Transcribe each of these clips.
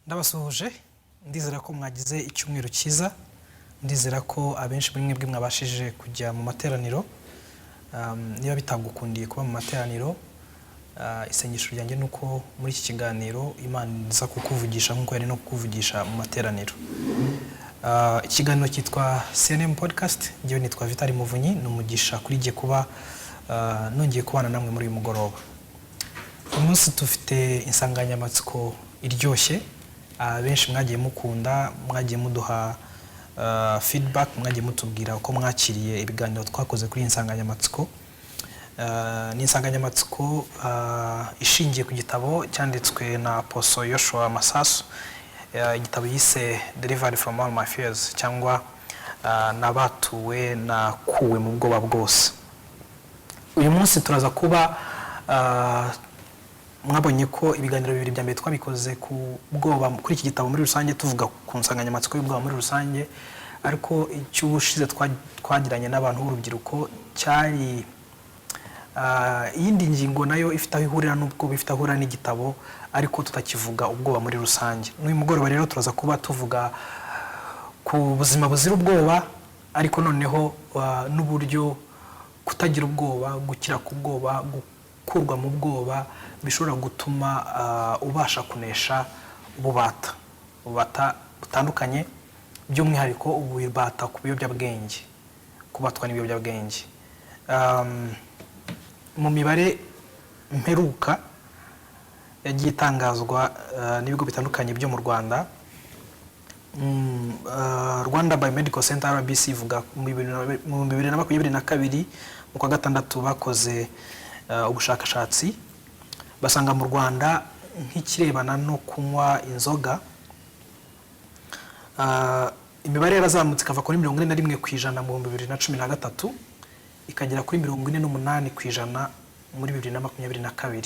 Ndabasuhuje ndizera ko mwagize icyumweru cyiza ndizera ko abenshi muri mwebwe mwabashije kujya mu materaniro niba bitagukundiye kuba mu materaniro isengesho ryanjye nuko muri iki kiganiro Imana iza kukuvugisha nkuko yari no kukuvugisha mu materaniro. Ikiganiro cyitwa CNM podcast ngiye nitwa Vitali Muvunyi numugisha kuri giye kuba nongeye kubana namwe muri uyu mugoroba. Umunsi tufite insanganyamatsiko iryoshye benshi mwagiye mukunda mwagiye muduha feedback mwagiye mutubwira uko mwakiriye ibiganiro twakoze kuri insanganyamatsiko. Ni insanganyamatsiko ishingiye ku gitabo cyanditswe na Apostle Yoshua Masasu, igitabo yise Delivered from All My Fears cyangwa nabatuwe nakuwe mu bwoba bwose. Uyu munsi turaza kuba mwabonye ko ibiganiro bibiri bya mbere twabikoze ku bwoba kuri iki gitabo muri rusange tuvuga ku nsanganyamatsiko y'ubwoba muri rusange, ariko icy'ubushize twagiranye n'abantu b'urubyiruko cyari iyindi ngingo nayo ifite aho ihurira n'ubwo bifite aho ihurira n'igitabo ariko tutakivuga ubwoba muri rusange. N'uyu mugoroba rero turaza kuba tuvuga ku buzima buzira ubwoba ariko noneho n'uburyo kutagira ubwoba, gukira ku bwoba, gukurwa mu bwoba bishobora gutuma ubasha kunesha ububata butandukanye, by'umwihariko ububata ku biyobyabwenge, kubatwa n'ibiyobyabwenge. Mu mibare mperuka yagiye itangazwa n'ibigo bitandukanye byo mu Rwanda, Rwanda Biomedical Center RBC ivuga mu 2022 mu kwa gatandatu bakoze ubushakashatsi basanga mu Rwanda nk'ikirebana no kunywa inzoga imibare yarazamutse ikava kuri 41% mu 2013 ikagera kuri 48% muri 2022.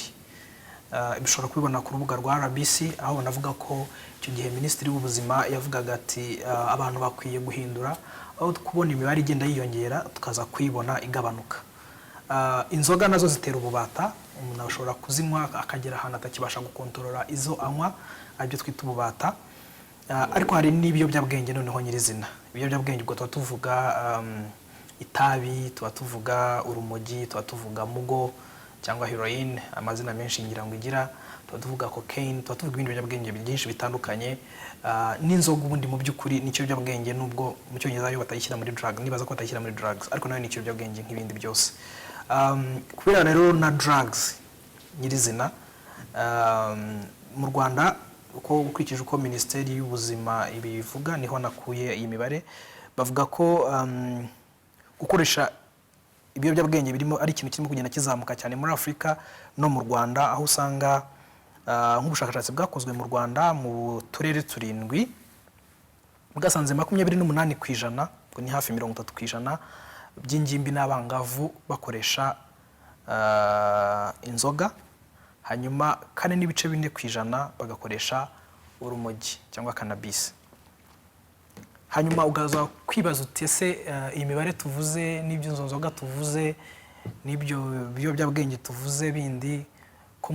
Bishobora kubibona ku rubuga rwa RBC aho banavuga ko icyo gihe Minisitiri w'Ubuzima yavugaga ati abantu bakwiye guhindura aho kubona imibare igenda yiyongera tukaza kwibona igabanuka. Inzoga nazo zitera ububata, umuntu ashobora kuzinywa akagera ahantu atakibasha gukontorora izo anywa, aribyo twita ububata. Ariko hari n'ibiyobyabwenge noneho nyirizina. Ibiyobyabwenge ubwo tuvuga itabi, tuvuga urumogi, tuvuga mugo cyangwa heroin, amazina menshi ngira ngo igira, tuvuga cocaine, tuvuga ibindi biyobyabwenge byinshi bitandukanye. N'inzoga ubundi mu by'ukuri n'icyo biyobyabwenge nubwo mu cyongereza yo batayishyira muri drug, nibaza ko batayishyira muri drugs, ariko nayo n'icyo biyobyabwenge nk'ibindi byose. Kubera rero na drugs nyirizina mu Rwanda uko ukurikije uko Minisiteri y'Ubuzima ibivuga niho nakuye iyi mibare, bavuga ko gukoresha ibiyobyabwenge birimo ari ikintu kirimo kugenda kizamuka cyane muri Afurika no mu Rwanda, aho usanga nk'ubushakashatsi bwakozwe mu Rwanda mu turere 7 bwasanze 28%, ngo ni hafi 30% by'ingimbi n'abangavu bakoresha inzoga, hanyuma 4.4% bagakoresha urumogi cyangwa cannabis. Hanyuma ugaza kwibaza uti ese iyi mibare tuvuze n'ibyo nzoga tuvuze n'ibyo biyobyabwenge tuvuze bindi ko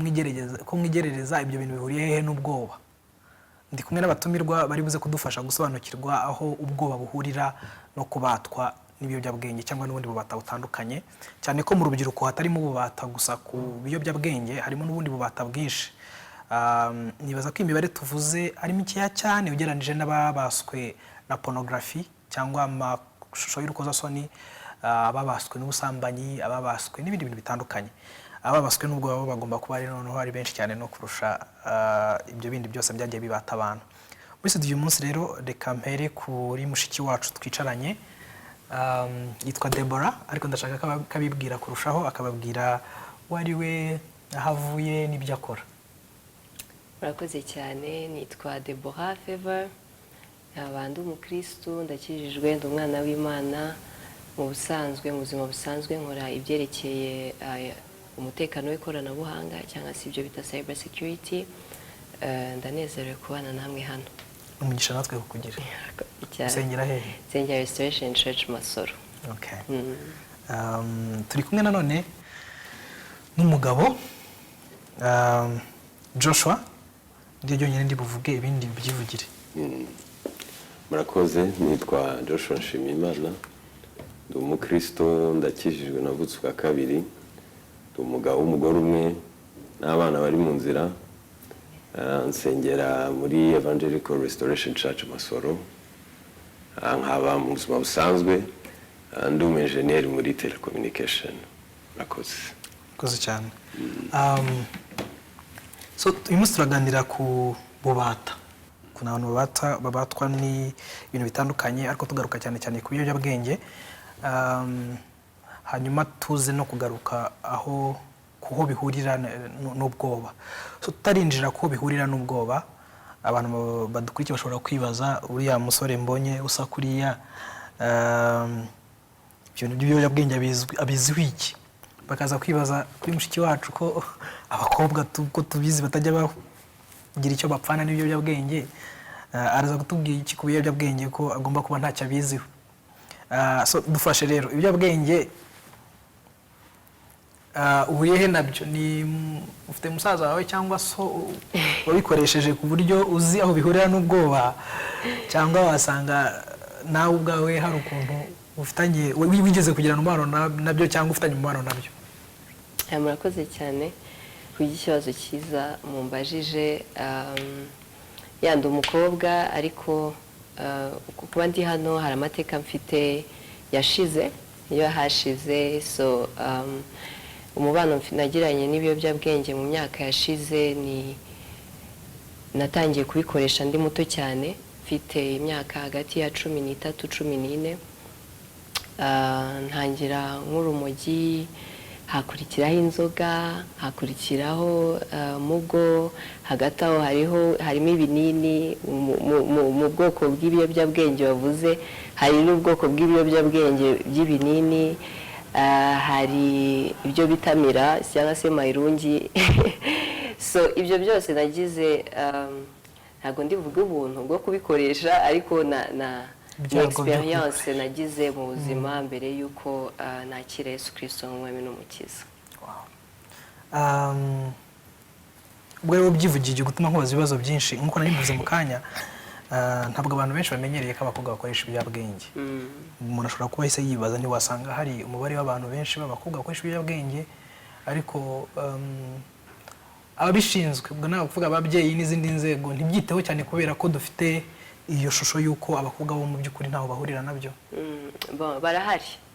mwigerereza ibyo bintu bihuriye hehe n'ubwoba? Ndi kumwe n'abatumirwa bari buze kudufasha gusobanukirwa aho ubwoba buhurira no kubatwa n'ibiyobyabwenge cyangwa n'ubundi bubata butandukanye, cyane ko mu rubyiruko hatarimo ububata gusa ku biyobyabwenge, harimo n'ubundi bubata bwinshi. Nibaza ko imibare tuvuze ari mikeya cyane ugereranije n'ababaswe na pornography cyangwa amashusho y'urukozasoni, ababaswe n'ubusambanyi, ababaswe n'ibindi bintu bitandukanye. Ababaswe n'ubwo babo bagomba kuba ari noneho ari benshi cyane no kurusha ibyo bindi byose byagiye bibata abantu. Muri studio uyu munsi rero reka mpere kuri mushiki wacu twicaranye, yitwa Deborah, ariko ndashaka kabibwira kurushaho akababwira wari we ahavuye n'ibyo akora. Murakoze cyane, nitwa Deborah Favor, abandi umukristo, ndakijijwe, ndi umwana w'Imana. Mu busanzwe mu buzima busanzwe nkora ibyerekeye umutekano w'ikoranabuhanga cyangwa se ibyo bita cyber security. Ndanezerewe kubana namwe hano. Umugisha natwe kukugira. Sengera hehe? Sengera Restoration Church Masoro. Okay. Turi kumwe nanone n'umugabo Joshua niryo ryonyine ndi buvuge ibindi byivugire. Murakoze, nitwa Joshua Nshimiyimana, ndi umukristo, ndakijijwe navutse bwa kabiri, ndi umugabo w'umugore umwe n'abana bari mu nzira, nsengera muri Evangelical Restoration Church Masoro, nkaba mu buzima busanzwe ndi umu-engineer muri telecommunication. Murakoze cyane. So uyu munsi turaganira ku bubata, kuna abantu babatwa ni ibintu bitandukanye, ariko tugaruka cyane cyane ku biyobyabwenge, hanyuma tuze no kugaruka aho kuho bihurira n'ubwoba. So tutarinjira kuho bihurira n'ubwoba, abantu badukurikiye bashobora kwibaza uriya musore mbonye usa kuriya ibintu by'ibiyobyabwenge abiziho iki, bakaza kwibaza kuri mushiki wacu ko abakobwa ko tubizi batajya bagira icyo bapfana n'ibiyobyabwenge, araza kutubwira iki ku biyobyabwenge ko agomba kuba ntacyo abiziho. So dufashe rero ibiyobyabwenge uhuriye he nabyo? Ni ufite musaza wawe cyangwa so wabikoresheje ku buryo uzi aho bihurira n'ubwoba, cyangwa wasanga nawe ubwawe hari ukuntu ufitanye wigeze kugirana umubano nabyo cyangwa ufitanye umubano nabyo? Murakoze cyane kuri iki kibazo cyiza mumbajije. Yandi umukobwa, ariko kuba ndi hano hari amateka mfite yashize, iyo hashize. So umubano nagiranye n'ibiyobyabwenge mu myaka yashize, ni natangiye kubikoresha ndi muto cyane, mfite imyaka hagati ya 13 14. Ntangira nk'urumogi, hakurikiraho inzoga, hakurikiraho mugo, hagati aho harimo ibinini. Mu bwoko bw'ibiyobyabwenge bavuze hari n'ubwoko bw'ibiyobyabwenge by'ibinini, hari ibyo bitamira cyangwa se mayirungi. So ibyo byose nagize, ntabwo ndivuga ubuntu bwo kubikoresha, ariko na experience nagize mu buzima mbere yuko nakira Yesu Kristo nk'umwami n'umukiza. Ubwo rero byivugiye gutuma nkubaza ibibazo byinshi, nk'uko narivuze mu kanya. Ntabwo abantu benshi bamenyereye ko abakobwa bakoresha ibiyobyabwenge. Umuntu ashobora kuba yise yibaza ntiwasanga hari umubare w'abantu benshi b'abakobwa bakoresha ibiyobyabwenge, ariko ababishinzwe, ubwo nawe kuvuga ababyeyi n'izindi nzego, ntibyiteho cyane kubera ko dufite iyo shusho y'uko abakobwa bo mu by'ukuri ntaho bahurira nabyo.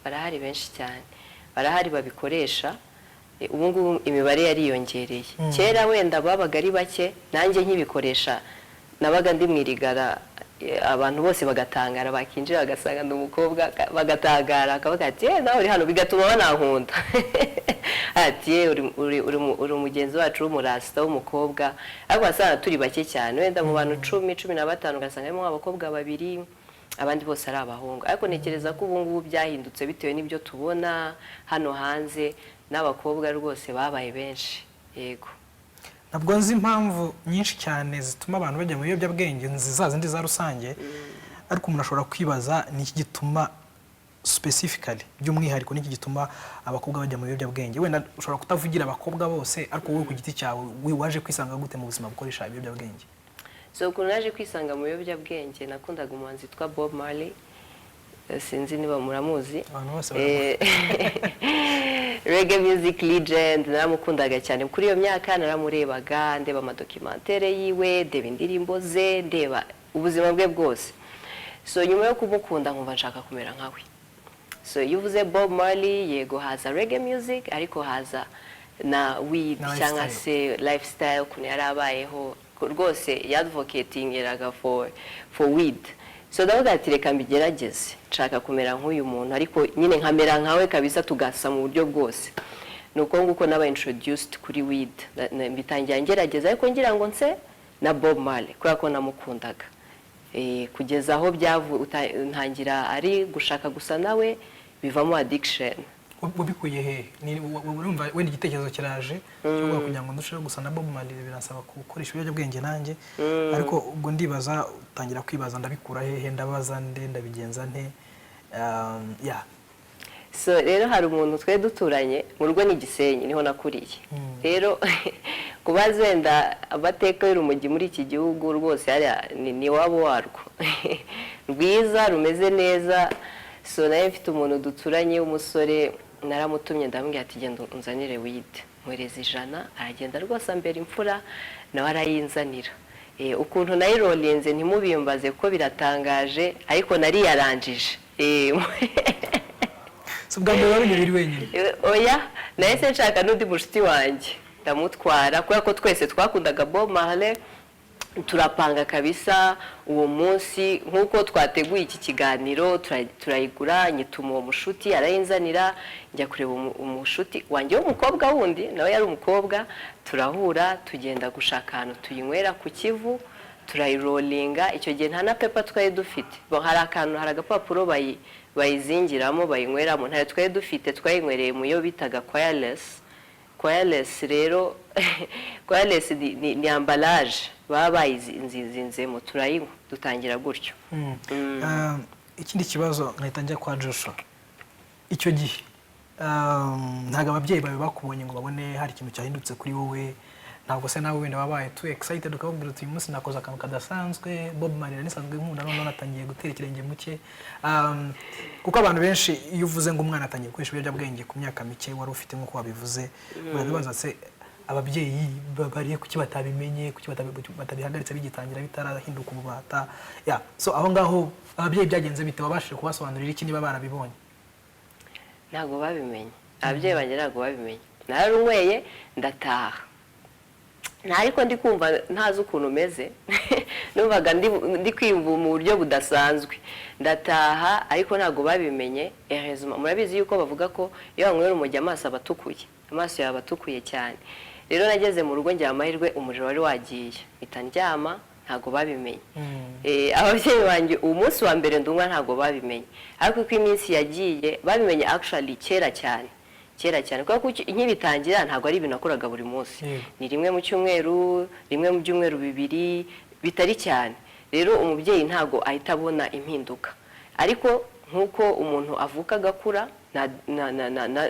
Barahari benshi cyane, barahari babikoresha. Ubu ngubu imibare yariyongereye. Kera wenda babaga ari bake, nanjye nkibikoresha nabaga ndi mwirigara, abantu bose bagatangara, bakinjira bagasanga ndi umukobwa, bagatangara, akavuga ati nawe uri hano, bigatuma banankunda. Ati uri umugenzi wacu w'umurasta w'umukobwa. Ariko wasanga turi bake cyane, wenda mu bantu 10 15 ugasanga harimo abakobwa 2, abandi bose ari abahungu. Ariko ntekereza ko ubu ngubu byahindutse bitewe n'ibyo tubona hano hanze, n'abakobwa rwose babaye benshi. Yego, ntabwo nzi impamvu nyinshi cyane zituma abantu bajya mu biyobyabwenge zindi za rusange, ariko umuntu ashobora kwibaza ni iki gituma specifically, by'umwihariko ni iki gituma abakobwa bajya mu biyobyabwenge. Wenda ushobora kutavugira abakobwa bose, ariko wowe ku giti cyawe waje kwisanga gute mu buzima bukoresha ibiyobyabwenge? So ukuntu naje kwisanga mu biyobyabwenge, nakundaga umuhanzi witwa Bob Marley, sinzi niba muramuzi. Reggae music legend, naramukundaga cyane. Kuri iyo myaka naramurebaga, ndeba amadokumentere yiwe, ndeba indirimbo ze, ndeba ubuzima bwe bwose. So nyuma yo kumukunda nkumva nshaka kumera nkawe. So iyo uvuze Bob Marley, yego haza reggae music, ariko haza na weed cyangwa se lifestyle kuntu yarabayeho. Rwose yadvocating eraga for weed. So ndavuga ati reka mbigerageze, nshaka kumera nk'uyu muntu, ariko nyine nkamera nkawe kabisa, tugasa mu buryo bwose. Nuko nguko naba introduced kuri weed, mbitangira ngerageza, ariko ngira ngo nse na Bob Marley kubera ko namukundaga. Kugeza aho ntangira ari gushaka gusa nawe, bivamo addiction. Wabikuye he? Urumva wenda igitekerezo kiraje cyo kugira ngo ndusheho gusa na Bob Marley, birasaba gukoresha ibiyobyabwenge nanjye, ariko ubwo ndibaza, utangira kwibaza ndabikura hehe, ndabaza nde, ndabigenza nte? So rero hari umuntu twe duturanye mu rugo ni Gisenyi, niho nakuriye. Rero kuba zenda amateka y'urumogi muri iki gihugu rwose ni wabo warwo rwiza rumeze neza. So nayo mfite umuntu duturanye w'umusore naramutumye ndamubwira ati genda unzanire weed, mwereza 100, aragenda rwose ambera imfura nawe arayinzanira. Ukuntu nayirolinze ntimubimbaze ko biratangaje, ariko nari yaranjije. So bwa mbere wari uri wenyine? Oya, nahise nshaka n'undi mushuti wanjye ndamutwara, kubera ko twese twakundaga Bob Marley. Turapanga kabisa uwo munsi nkuko twateguye iki kiganiro, turayigura, nyituma uwo mushuti arayinzanira, njya kureba umushuti wanjye w'umukobwa wundi nawe yari umukobwa, turahura tugenda gushaka ahantu tuyinywera ku Kivu, turayirolinga. Icyo gihe nta na pepa twari dufite, hari agapapuro bayizingiramo bayinyweramo, ntayo twari dufite, twayinywereye mu yo bitaga Wireless rero Wireless ni emballage baba bayizinzemo, turayinywa dutangira gutyo. Ikindi kibazo nkahita njya kwa Joshua. Icyo gihe ntabwo ababyeyi bawe bakubonye ngo babone hari ikintu cyahindutse kuri wowe, ntabwo se nawe wenda wabaye too excited ukabwira uti uyu munsi nakoze akantu kadasanzwe, Bob Marley nisanzwe nkunda none natangiye gutera ikirenge muke? Kuko abantu benshi iyo uvuze ngo umwana atangiye gukoresha ibiyobyabwenge ku myaka mike wari ufite nk'uko wabivuze, barabibaza se ababyeyi bariye kuki batabimenye, kuki batabihagaritse bigitangira bitarahinduka ububata. So aho ngaho ababyeyi byagenze bite, wabashije kubasobanurira iki niba barabibonye? Ntabwo babimenye, ababyeyi banjye ntabwo babimenye. Narunyweye ndataha, ariko ndi kumva ntazi ukuntu umeze numvaga ndi kwiyumva mu buryo budasanzwe. Ndataha ariko ntabwo babimenye. Murabizi yuko bavuga ko iyo wanywera urumogi amaso aba atukuye, amaso yawe atukuye cyane. Rero nageze mu rugo ngira amahirwe umuriro wari wagiye, mpita ndyama, ntabwo babimenye. Ababyeyi banjye uwo munsi wa mbere ndumva ntabwo babimenye, ariko uko iminsi yagiye babimenye actually kera cyane kuko nkibitangira ntabwo ari ibintu nakoraga buri munsi, ni rimwe mu cyumweru, rimwe mu byumweru bibiri, bitari cyane. Rero umubyeyi ntabwo ahita abona impinduka, ariko nkuko umuntu avuka agakura,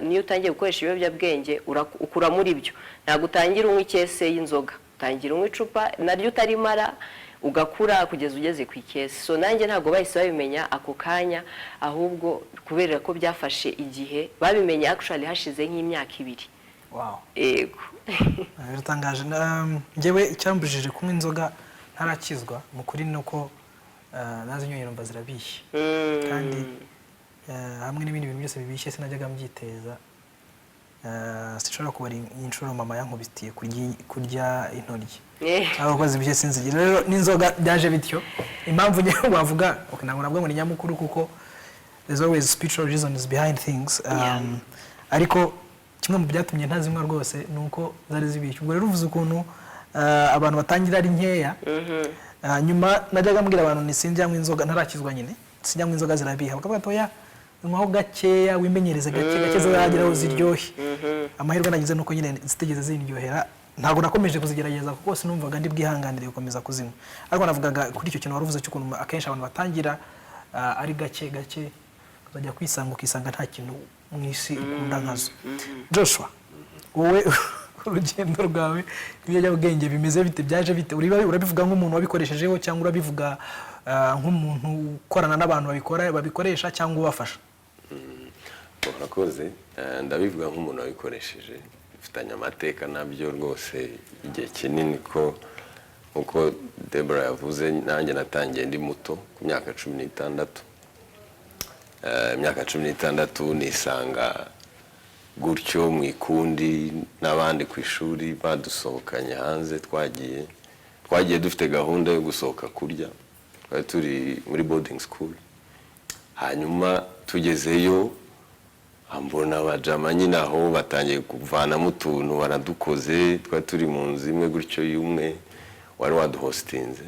niyo utangiye gukoresha ibiyobyabwenge ukura muri byo. Ntabwo utangira unywa ikese y'inzoga, utangira unywa icupa naryo utarimara ugakura kugeza ugeze ku ikese. So nanjye ntabwo bahise babimenya ako kanya, ahubwo kubera ko byafashe igihe, babimenye actually hashize nk'imyaka 2. Wow. Yego. Biratangaje. Njyewe icyambujije kunywa inzoga ntarakizwa mu kuri nuko nazinyoye numva zirabishye, kandi hamwe n'ibindi bintu byose bibishye sinajyaga mbyiteza. Sinshobora kubara inshuro mama yankubitiye kurya intoryi abakozi bishye sinzigira. Rero n'inzoga byaje bityo. Impamvu nyewe wavuga ntabwo nabwo ngo ni nyamukuru, kuko there's always spiritual reasons behind things. Ariko kimwe mu byatumye ntazinywa rwose nuko zari zibishye. Ubwo rero uvuze ukuntu abantu batangira ari nkeya, nyuma najyaga mbwira abantu ni sinjyanywa inzoga ntarakizwa, nyine sinjyanywa inzoga zirabiha, bakavuga ati oya nywaho gakeya wimenyereze gake zirageraho ziryohe. Amahirwe nagize nuko nyine zitegeze zindyohera, ntabwo nakomeje kuzigerageza kuko sinumvaga ndi bwihanganire gukomeza kuzinywa. Ariko navugaga kuri icyo kintu waruvuze cy'ukuntu akenshi abantu batangira ari gake ukazajya ukisanga nta kintu mu isi ukunda nkazo. Joshua, wowe urugendo rwawe ibiyobyabwenge bimeze bite, byaje bite? Urabivuga nk'umuntu wabikoreshejeho cyangwa urabivuga nk'umuntu ukorana n'abantu babikoresha cyangwa ubafasha? Urakoze. Ndabivuga nk'umuntu wabikoresheje, bifitanye amateka nabyo rwose igihe kinini, ko uko Deborah yavuze nanjye natangiye ndi muto ku myaka 16. Imyaka 16 nisanga gutyo mu ikundi n'abandi ku ishuri badusohokanye hanze, twagiye dufite gahunda yo gusohoka kurya, twari turi muri boarding school. Hanyuma tugezeyo ambona abajama nyine aho batangiye kuvanamo utuntu baradukoze, twari turi mu nzu imwe gutyo y'umwe wari waduhostinze.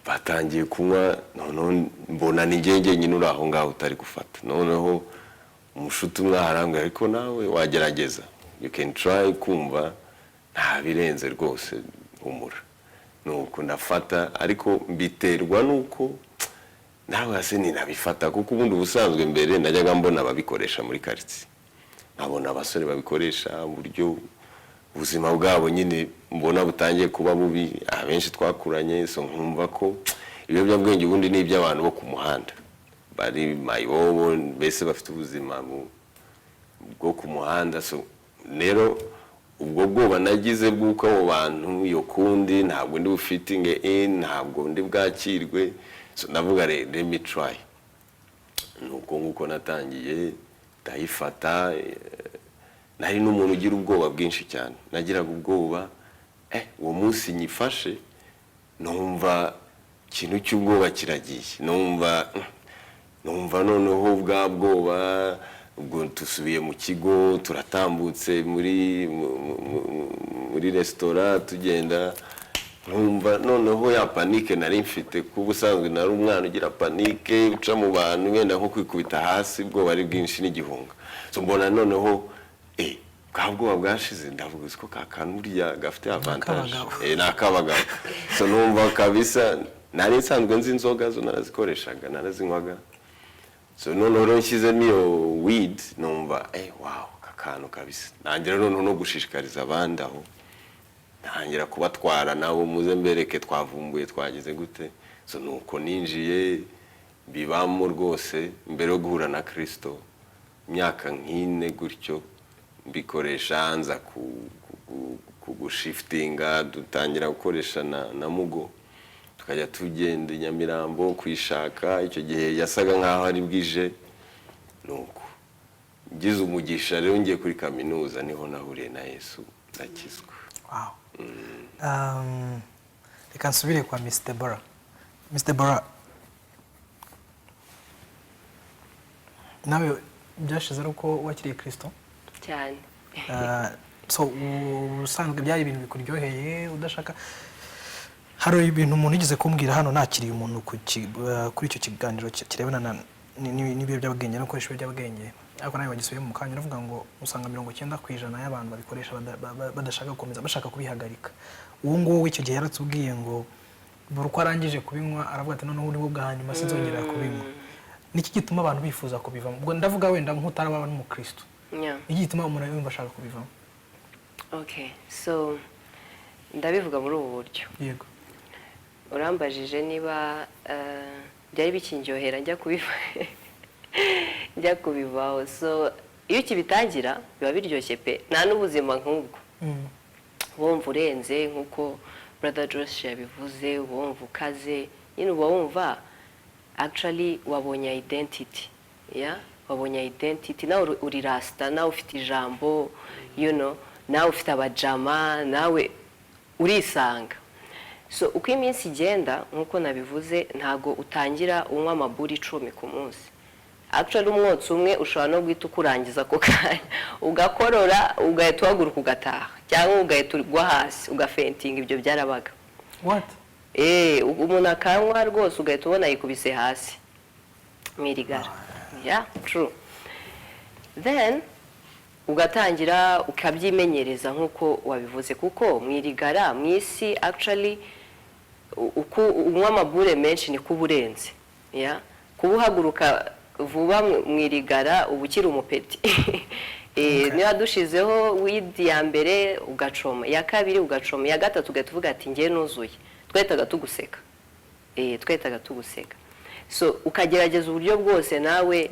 Batangiye kunywa, noneho mbona ni njye nyine uri aho ngaho utari gufata. Noneho umushuti umwe arambwira ariko nawe wagerageza, you can try, kumva nta birenze rwose umura. Nuko ndafata, ariko mbiterwa nuko nawe hasi ninabifata, kuko ubundi ubusanzwe mbere najyaga mbona babikoresha muri quartier, nkabona abasore babikoresha buryo ubuzima bwabo nyine mbona butangiye kuba bubi, abenshi twakuranye, so nkumva ko ibiyobyabwenge ubundi ni iby'abantu bo ku muhanda bari mayibobo, mbese bafite ubuzima bwo ku muhanda. So rero ubwo bwoba nagize bw'uko abo bantu iyo kundi ntabwo ndi bufitinge in, ntabwo ndi bwakirwe, so ndavuga let me try. Nuko nguko natangiye ndayifata. Nari n'umuntu ugira ubwoba bwinshi cyane, nagiraga ubwoba uwo munsi nyifashe numva ikintu cy'ubwoba kiragiye, numva noneho bwa bwoba. Ubwo tusubiye mu kigo, turatambutse muri resitora tugenda, nkumva noneho ya panike nari mfite, kuba usanzwe nari umwana ugira panike, uca mu bantu wenda nko kwikubita hasi, ubwoba ari bwinshi n'igihunga. So mbona noneho bwa bwoba bwashize, ndavuga ko kakantu burya gafite avantage, ni akabagabo. So numva kabisa, nari nsanzwe nzi inzoga zo narazikoreshaga, narazinywaga. So noneho nshyize niyo weed, numva wow, kakantu kabisa. Nangira noneho no gushishikariza abandi aho, ntangira kubatwara nabo muze mbereke twavumbuye twagize gute. So nuko ninjiye bibamo rwose, mbere yo guhura na Kristo imyaka nk'ine gutyo mbikoresha, nza kugushiftinga, dutangira gukoresha na Mugo, tukajya tugenda Nyamirambo kwishaka. Icyo gihe yasaga nkaho ari bwije, nuko ngize umugisha rero ngiye kuri kaminuza, niho nahuriye na Yesu ndakizwa. Wow. Reka nsubire kwa Miss Deborah. Miss Deborah, nawe byashize ari uko wakiriye Kristo cyane. So usanzwe byari ibintu bikuryoheye udashaka. Hari ibintu umuntu yigeze kumbwira hano nakiriye umuntu kuri icyo kiganiro kirebana n'ibiyobyabwenge no gukoresha ibiyobyabwenge, ariko nawe wagisubiye mu kanya uravuga ngo usanga 90% y'abantu babikoresha badashaka gukomeza, bashaka kubihagarika. Uwo nguwo icyo gihe yaratubwiye ngo buri uko arangije kubinywa aravuga ati noneho nibwo bwa hanyuma sinzongera kubinywa. Niki gituma abantu bifuza kubivamo? Ubwo ndavuga wenda nk'utaraba n'umukristo. Iki gituma umuntu yumva ashaka kubivamo? Okay, so ndabivuga muri ubu buryo. Yego. Urambajije niba byari bikindyohera njya kubivaho. So iyo kibitangira biba biryoshye pe, nta n'ubuzima nk'ubwo. Wumva urenze nk'uko Brother Josh yabivuze, wumva ukaze, nyine uba wumva actually wabonye identity, wabonye identity, nawe uri rasta, nawe ufite ijambo, nawe ufite abajama, nawe urisanga. So uko iminsi igenda nk'uko nabivuze, ntago utangira unywa amaburi 10 ku munsi. Actually umwotsi umwe ushobora no guhita ukurangiza ako kanya, ugakorora ugahita uhaguruka ugataha, cyangwa ugahita ugwa hasi ugafentinga. Ibyo byarabaga. What? Umuntu akanywa rwose ugahita ubona yikubise hasi mirigara. Yeah, true. Then ugatangira ukabyimenyereza nk'uko wabivuze, kuko mwirigara mwisi actually unywa amabure menshi ni kuburenze. Kubuhaguruka vuba mwirigara ubukira umupeti. Niba dushizeho weed ya mbere ugacoma, ya kabiri ugacoma, ya gatatu ugatuvuga ati ngiye nuzuye, twahitaga tuguseka. So ukagerageza uburyo bwose nawe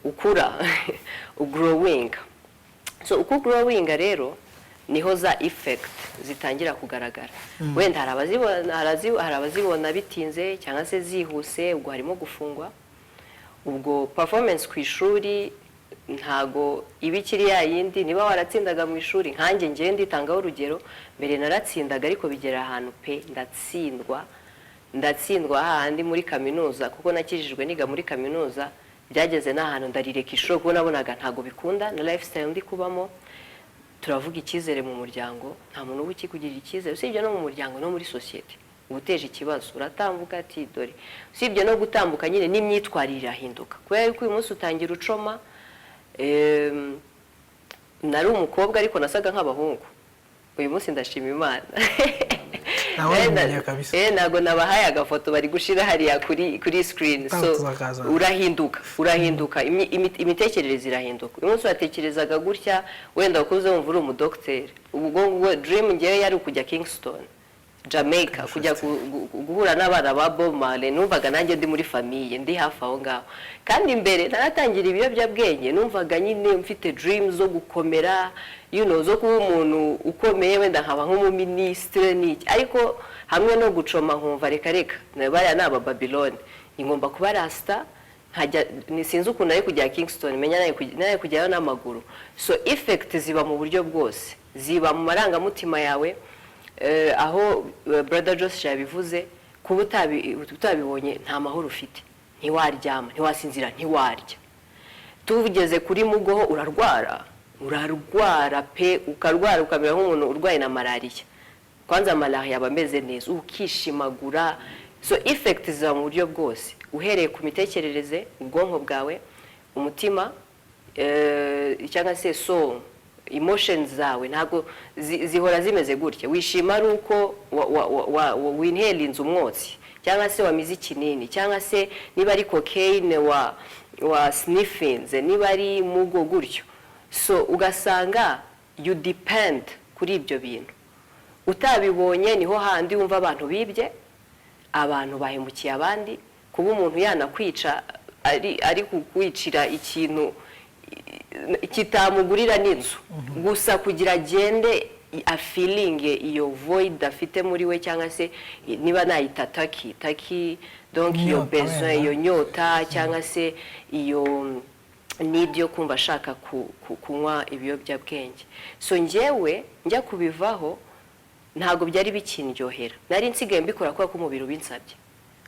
ukura ugrowing. So uko growing rero niho za effect zitangira kugaragara. Wenda hari abazibona bitinze cyangwa se zihuse, ubwo harimo gufungwa. Ubwo performance ku ishuri ntago ibikiri ya yindi. Niba waratsindaga mu ishuri, nkanjye ngiye nditangaho urugero, mbere naratsindaga ariko bigera ahantu pe ndatsindwa hahandi muri kaminuza, kuko nakijijwe niga muri kaminuza. Byageze n'ahantu ndarireka ishuri kuko nabonaga ntago bikunda na lifestyle ndi kubamo. Turavuga icyizere mu muryango, nta muntu uba ukikugirira icyizere, usibye no mu muryango no muri society. Ubuteje ikibazo uratambuka ati dore, usibye no gutambuka nyine n'imyitwarire irahinduka. Kubera yuko uyu munsi utangira ucoma, nari umukobwa ariko nasaga nk'abahungu. Uyu munsi ndashima Imana. Nawe kabisa. Ntago nabahaye agafoto bari gushira hariya kuri screen. So urahinduka imitekerereze irahinduka. Uyu munsi watekerezaga gutya wenda ukuze wumva uri umudokiteri. Ubwo dream ngewe yari kujya Kingston, Jamaica, kujya guhura n'abana ba Bob Marley. Numvaga nanjye ndi muri famille, ndi hafi aho ngaho. Kandi imbere naratangira ibiyobyabwenge, numvaga nyine mfite dreams zo gukomera, zo kuba umuntu ukomeye wenda nkaba nk'umuministre n'iki. Ariko hamwe no gucoma nkumva reka bariya ni aba Babylon, ngomba kuba rasta, nkajya nisinzi ukuntu ari kujya Kingston, menya naye kujyayo n'amaguru. So effect ziba mu buryo bwose, ziba mu marangamutima yawe. Aho brother Josh yabivuze, kuba utabibonye nta mahoro ufite, ntiwaryama, ntiwasinzira, ntiwarya. Tugeze kuri mugoho urarwara pe, ukarwara ukamera nk'umuntu urwaye na malaria. Kwanza malaria yabameze neza, ukishimagura. So effect za mu buryo bwose, uhereye ku mitekerereze, ubwonko bwawe, umutima, cyangwa se soul, emotions zawe ntago zihora zimeze gutya. Wishima ari uko winhalinze umwotsi, cyangwa se wamize ikinini, cyangwa se niba ari cocaine wa sniffinze, niba ari mugo gutyo. So ugasanga you depend kuri ibyo bintu. Utabibonye niho handi wumva abantu bibye, abantu bahemukiye abandi, kuba umuntu yanakwica ari kukwicira ikintu kitamugurira n'inzu gusa kugira agende a feeling iyo void afite muri we, cyangwa se niba nayita taki donc iyo besoin, iyo nyota, cyangwa se iyo need yo kumva ashaka kunywa ibiyobyabwenge. So njyewe njya kubivaho ntago byari bikindyohera, nari nsigaye mbikora kwa kumubiri ubinsabye.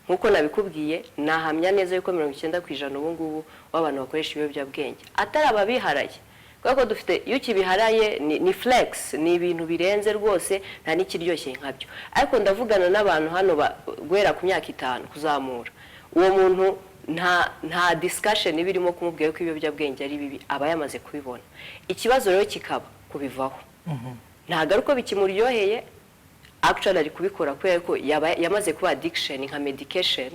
Nkuko nabikubwiye, nahamya neza yuko 90% ubu ngubu w'abantu bakoresha ibiyobyabwenge atari ababiharaye. Kuko dufite iyo kibiharaye ni flex, ni ibintu birenze rwose, nta nikiryoshye nkabyo. Ariko ndavugana n'abantu hano guhera ku myaka 5 kuzamura, uwo muntu nta discussion ibirimo kumubwira ko ibiyobyabwenge ari bibi, aba yamaze kubibona. Ikibazo rero kikaba kubivaho. Ntago ariko bikimuryoheye, actually ari kubikora kubera ko yamaze kuba addiction nka medication,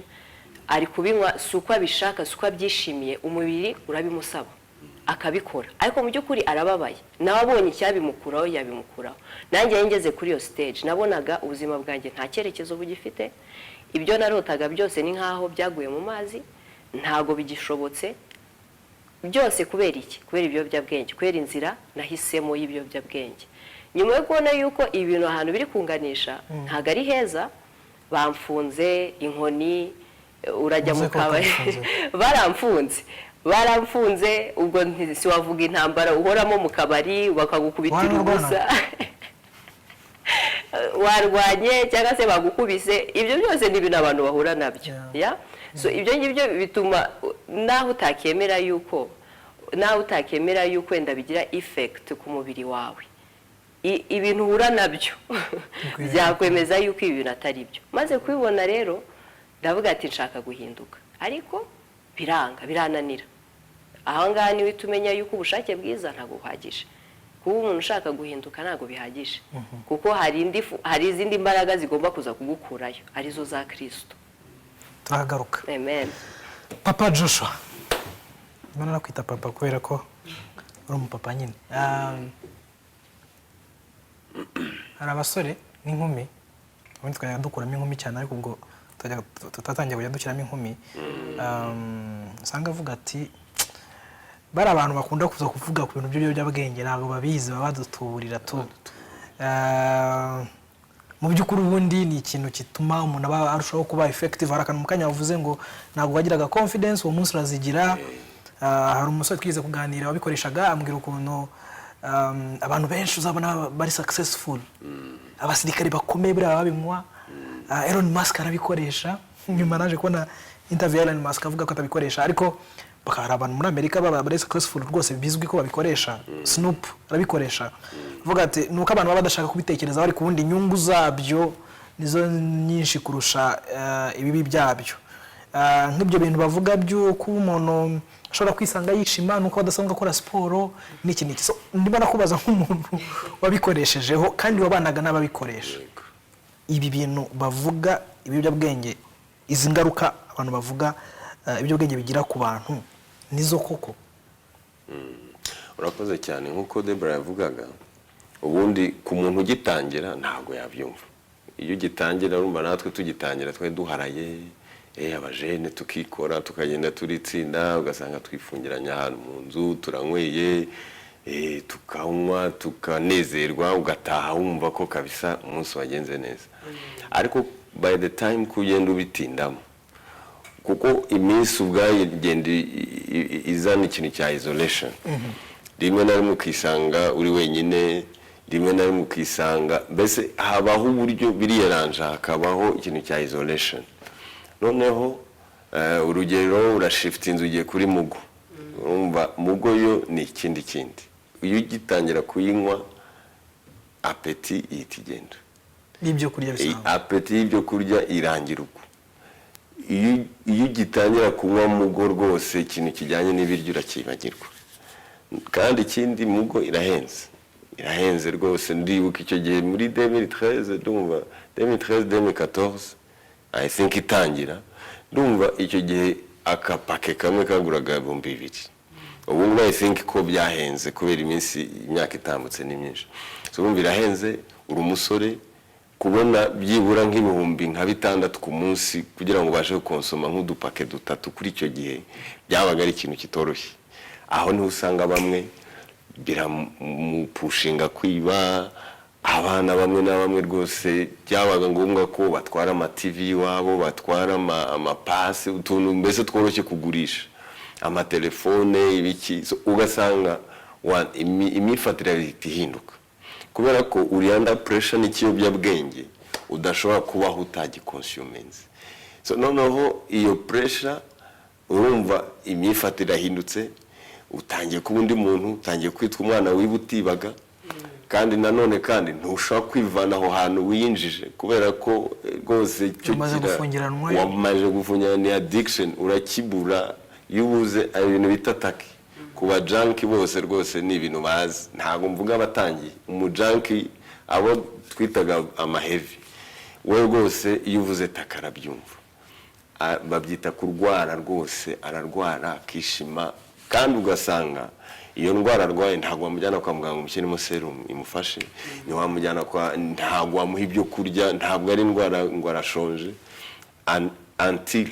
ari kubinywa suko abishaka, suko abyishimiye, umubiri urabimusaba akabikora. Ariko mu by'ukuri arababaye, nawe abonye icyabimukuraho yabimukuraho. Nanjye ngeze kuri iyo stage nabonaga ubuzima bwanjye nta cyerekezo bugifite, ibyo narotaga byose ni nkaho byaguye mu mazi, ntago bigishobotse. Byose kubera iki? Kubera ibiyobyabwenge, kubera inzira nahisemo y'ibiyobyabwenge. Nyuma yo kubona yuko ibintu ahantu biri kunganisha ntago ari heza, bamfunze inkoni, urajya mu kabari baramfunze ubwo ntiwavuga intambara uhoramo mu kabari, bakagukubitira ubusa warwanye cyangwa se bagukubise. Ibyo byose ni ibintu abantu bahura nabyo. So ibyo ngibyo bituma naho utakemera yuko wenda bigira effect ku mubiri wawe, ibintu uhura nabyo byakwemeza yuko ibi bintu atari byo. Maze kubibona rero ndavuga ati nshaka guhinduka, ariko birananira. Aho ngaha niwe tumenya yuko ubushake bwiza ntago buhagije. Kuba umuntu ushaka guhinduka ntago bihagije, kuko hari izindi mbaraga zigomba kuza kugukurayo, arizo za Kristo. Turagaruka. Amen. Papa Joshua, Imana nakwita papa kubera ko uri umupapa nyine. Hari abasore n'inkumi, ubundi twajya dukuramo inkumi cyane, ariko ubwo tutatangiye kujya dukiramo inkumi. Usanga avuga ati bari abantu bakunda kuza kuvuga ku bintu by'ibiyobyabwenge ntabwo babizi, baba badutuburira tu. Mu by'ukuri ubundi ni ikintu kituma umuntu aba arushaho kuba effective. Hari akantu mu kanya wavuze ngo ntabwo wagiraga confidence, uwo munsi urazigira. Hari umusore twize kuganira wabikoreshaga, ambwira ukuntu abantu benshi uzabona bari successful, abasirikare bakomeye buriya babinywa. Elon Musk arabikoresha, nyuma naje kubona interview ya Elon Musk avuga ko atabikoresha, ariko bakara abantu muri Amerika bari successful rwose bizwi ko babikoresha. Snoop arabikoresha, avuga ati nuko abantu baba badashaka kubitekereza, bari kubundi inyungu zabyo nizo nyinshi kurusha ibibi byabyo. Nk'ibyo bintu bavuga byo kuba umuntu ashobora kwisanga yishima nuko badasanzwe akora siporo n'iki n'iki. So ndimo nakubaza nk'umuntu wabikoreshejeho kandi wabanaga n'ababikoresha, ibi bintu bavuga ibiyobyabwenge, izi ngaruka abantu bavuga ibiyobyabwenge bigira ku bantu nizo koko? Urakoze cyane. Nk'uko Deborah yavugaga, ubundi ku muntu ugitangira ntabwo yabyumva. Iyo ugitangira urumva natwe tugitangira twari duharaye, abajene tukikora tukagenda turitsinda, ugasanga twifungiranye ahantu mu nzu turanyweye, tukanywa tukanezerwa, ugataha wumva ko kabisa umunsi wagenze neza. Ariko by the time kugenda ubitindamo, kuko iminsi ubwayo igenda izana ikintu cya isolation. Rimwe na rimwe ukisanga uri wenyine, rimwe na rimwe ukisanga mbese habaho uburyo biriyaranja, hakabaho ikintu cya isolation. Noneho urugero urashifta inzu ugiye kuri mugo, urumva mugo yo ni ikindi kindi. Iyo ugitangira kuyinywa apeti ihita igenda, n'ibyo kurya bisanzwe apeti y'ibyo kurya irangira ubwo. Iyo ugitangira kunywa mugo rwose ikintu kijyanye n'ibiryo urakibagirwa. Kandi ikindi mugo irahenze rwose. Ndibuka icyo gihe muri 2013 ndumva 2013-2014 I think itangira, ndumva icyo gihe akapake kamwe kaguraga 2,000. Ubu ngubu I think ko byahenze kubera imyaka itambutse ni myinshi. So urumva irahenze, uri umusore, kubona byibura nk'ibihumbi nka 6 ku munsi kugira ngo ubashe gukonsoma nk'udupake 3 kuri icyo gihe byabaga ari ikintu kitoroshye. Aho niho usanga bamwe biramupushinga kwiba, abana bamwe na bamwe rwose byabaga ngombwa ko batwara ama TV iwabo, batwara amapasi, utuntu mbese tworoshye kugurisha, amatelefone, ibiki. So ugasanga imifatire ihinduka kubera ko uri under pressure n'ikiyobyabwenge udashobora kubaho utagikonsumenze. So noneho iyo pressure urumva imifatire ahindutse, utangiye kuba undi muntu, utangiye kwitwa umwana wibutibaga, kandi nanone kandi ntushobora kwivana aho hantu wiyinjije kubera ko rwose cyo wamaze gufungirana ni addiction, urakibura. Yubuze ibintu bitataki kuba junkie bose rwose ni ibintu bazi. Ntabwo mvuga abatangiye, umujunkie abo twitaga amahevi, we rwose iyo uvuze takara byumva, babyita kurwara rwose, ararwara akishima. Kandi ugasanga iyo ndwara arwaye ntabwo wamujyana kwa muganga umushyiremo serum imufashe, ni wamujyana ntabwo wamuha ibyo kurya, ntabwo ari indwara ngo arashonje until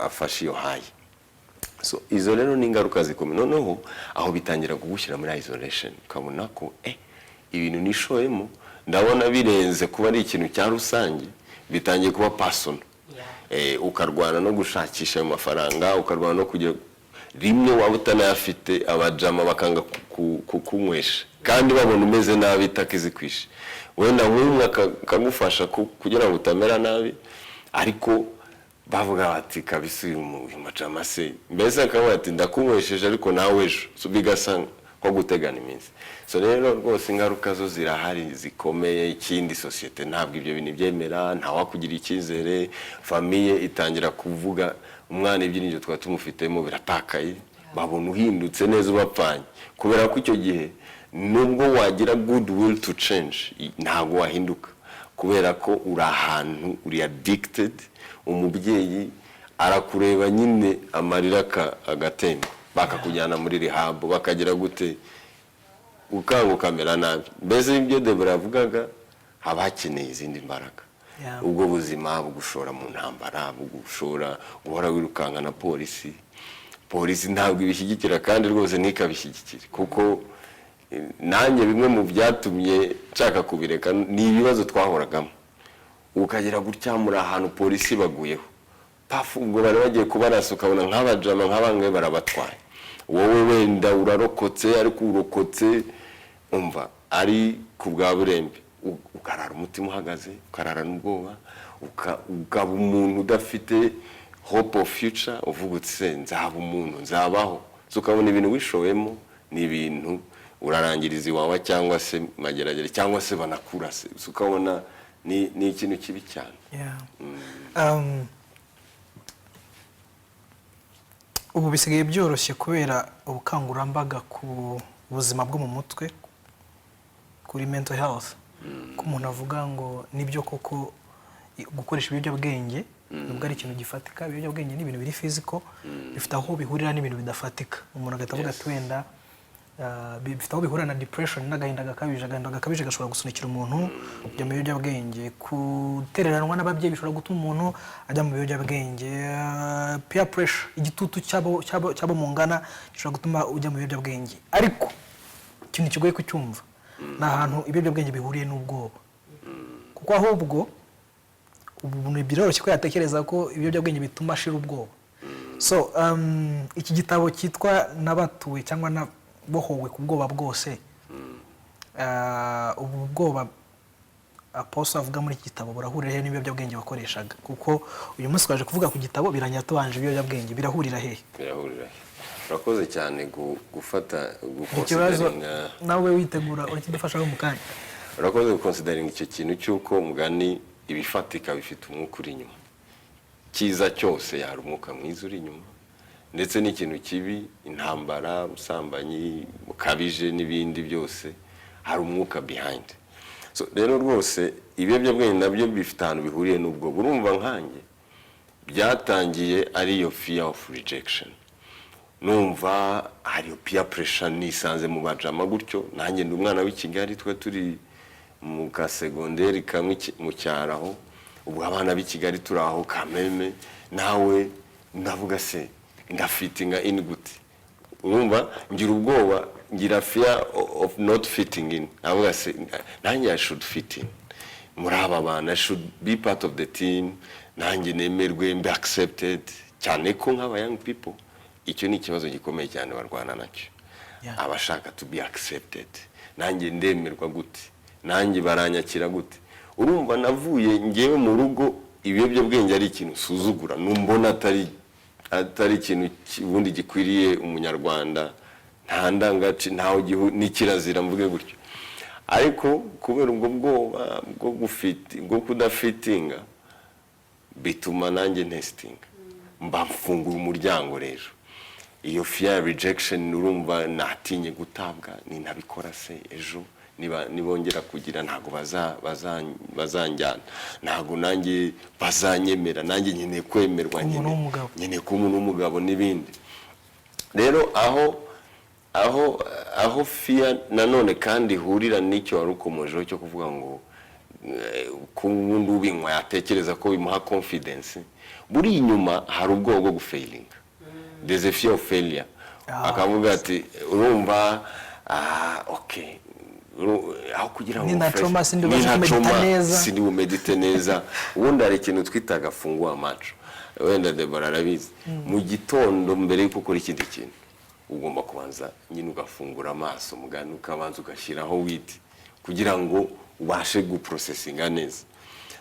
afashe iyo hayi. So izo rero ni ingaruka zikomeye. Noneho aho bitangira kugushyira muri isolation, ukabona ko ibintu nishoyemo ndabona birenze kuba ari ikintu cya rusange, bitangiye kuba personal. Ukarwana no gushakisha ayo mafaranga, ukarwana no kugira rimwe waba utanayafite abajama bakanga kukunywesha kandi babona umeze nabi itakizikwishe. Wenda nk'umwe akagufasha kugira ngo utamera nabi, ariko bavuga bati kabisa uyu majama se mbese akavuga ati ndakunywesheje ariko nawe ejo. So bigasa nko gutegana iminsi. So rero rwose ingaruka zo zirahari zikomeye. Ikindi sosiyete ntabwo ibyo bintu byemera, ntawakugira icyizere, famiye itangira kuvuga umwana ibyiringiro twa tumufitemo biratakaye, babona uhindutse neza ubapfanye, kubera ko icyo gihe nubwo wagira good will to change ntabwo wahinduka kubera ko uri ahantu uri addicted. Umubyeyi arakureba nyine amarira agatemba, bakakujyana muri rehab, bakagira gute ukanga ukamera nabi. Mbese ibyo Deborah yavugaga haba hakeneye izindi mbaraga. Ubwo buzima bugushora mu ntambara, bugushora guhora wirukanga na polisi ntabwo ibishyigikira kandi rwose ntikabishyigikire, kuko nanjye bimwe mu byatumye nshaka kubireka ni ibibazo twahoragamo. Ukagera gutya muri ahantu polisi baguyeho, pafu ubwo bari bagiye kubarasa, ukabona nk'abajama nk'abangwe barabatwaye, wowe wenda urarokotse, ariko urokotse umva ari ku bwa burembe, ukarara umutima uhagaze, ukarara n'ubwoba, ukaba umuntu udafite hope of future, uvuga uti nzaba umuntu, nzabaho. So ukabona ibintu wishowemo ni ibintu urarangiriza iwawe cyangwa se mageragere cyangwa se banakurase. So ukabona ni ikintu kibi cyane. Ubu bisigaye byoroshye kubera ubukangurambaga ku buzima bwo mu mutwe, kuri mental health. ko umuntu avuga ngo nibyo koko gukoresha ibiyobyabwenge nubwo ari ikintu gifatika. Ibiyobyabwenge ni ibintu biri physical, bifite aho bihurira n'ibintu bidafatika. Umuntu agahita avuga ati wenda bifite aho bihurira na depression n'agahinda gakabije. Agahinda gakabije gashobora gusunikira umuntu kujya mu biyobyabwenge. Gutereranwa n'ababyeyi bishobora gutuma umuntu ajya mu biyobyabwenge. Peer pressure, igitutu cyabo mungana gishobora gutuma ujya mu biyobyabwenge. Ariko ikintu kigoye kucyumva ni ahantu ibiyobyabwenge bihuriye n'ubwoba, kuko ahubwo ubu biroroshye ko yatekereza ko ibiyobyabwenge bituma ashira ubwoba. So iki gitabo cyitwa Nabatuwe cyangwa Nabohowe ku bwoba bwose, ubu bwoba Apostle avuga muri iki gitabo burahurira he n'ibiyobyabwenge wakoreshaga? Kuko uyu munsi twaje kuvuga ku gitabo biranyatubanje ibiyobyabwenge, birahurira he? Birahurira he? Urakoze cyane gufata gukonsideringa, nawe witegura urakidufashaho mu kanya. Urakoze gukonsideringa icyo kintu cy'uko umugani ibifatika bifite umwuka uri inyuma. Cyiza cyose hari umwuka mwiza uri inyuma, ndetse n'ikintu kibi, intambara, ubusambanyi bukabije n'ibindi byose, hari umwuka behind. So rero rwose ibiyobyabwenge nabyo bifite ahantu bihuriye n'ubwo. Urumva nkanjye byatangiye ari iyo fear of rejection. Numva hari peer pressure, nisanze mu bajama gutyo. Nanjye ndi umwana w'i Kigali, twe turi mu ka segonderi kamwe mu cyaraho. Ubu abana b'i Kigali turaho Kameme, nawe ndavuga se ndafitinga in gute? Urumva ngira ubwoba, ngira fear of not fitting in. Avuga se nanjye I should fit in muri aba bana, I should be part of the team, nanjye nemerwe, mbe accepted. Cyane ko nk'aba young people icyo ni ikibazo gikomeye cyane barwana nacyo. Abashaka to be accepted, nanjye ndemerwa gute, nanjye baranyakira gute? Urumva navuye ngewe mu rugo ibiyobyabwenge ari ikintu suzugura, numbona atari ikintu ubundi gikwiriye umunyarwanda, nta ndangaci, ntaho ni kirazira mvuge gutyo. Ariko kubera ubwo bwoba bwo kudafitinga bituma nanjye nestinga, mba mfunguye umuryango. Rero iyo fear rejection, urumva natinye gutabwa, ninabikora se ejo nibongera kugira ntago bazanjyana, ntago nanjye bazanyemera, nanjye nkeneye kwemerwa, nkeneye ko umuntu w'umugabo n'ibindi. Rero aho fear nanone kandi hurira n'icyo wari ukomojeho cyo kuvuga ngo ku wundi ubinywa yatekereza ko bimuha confidence, buri inyuma hari ubwoba bwo gufailinga. There's a fear of failure. Akavuga ati urumva okay, aho kugira ngo ninacoma sindi umedite neza. Ubundi hari ikintu twitaga fungua macho, wenda Deborah arabizi. Mu gitondo mbere yuko ukora ikindi kintu ugomba kubanza nyine ugafungura amaso, mugani ukabanza ugashyiraho witi kugira ngo ubashe guprocessinga neza.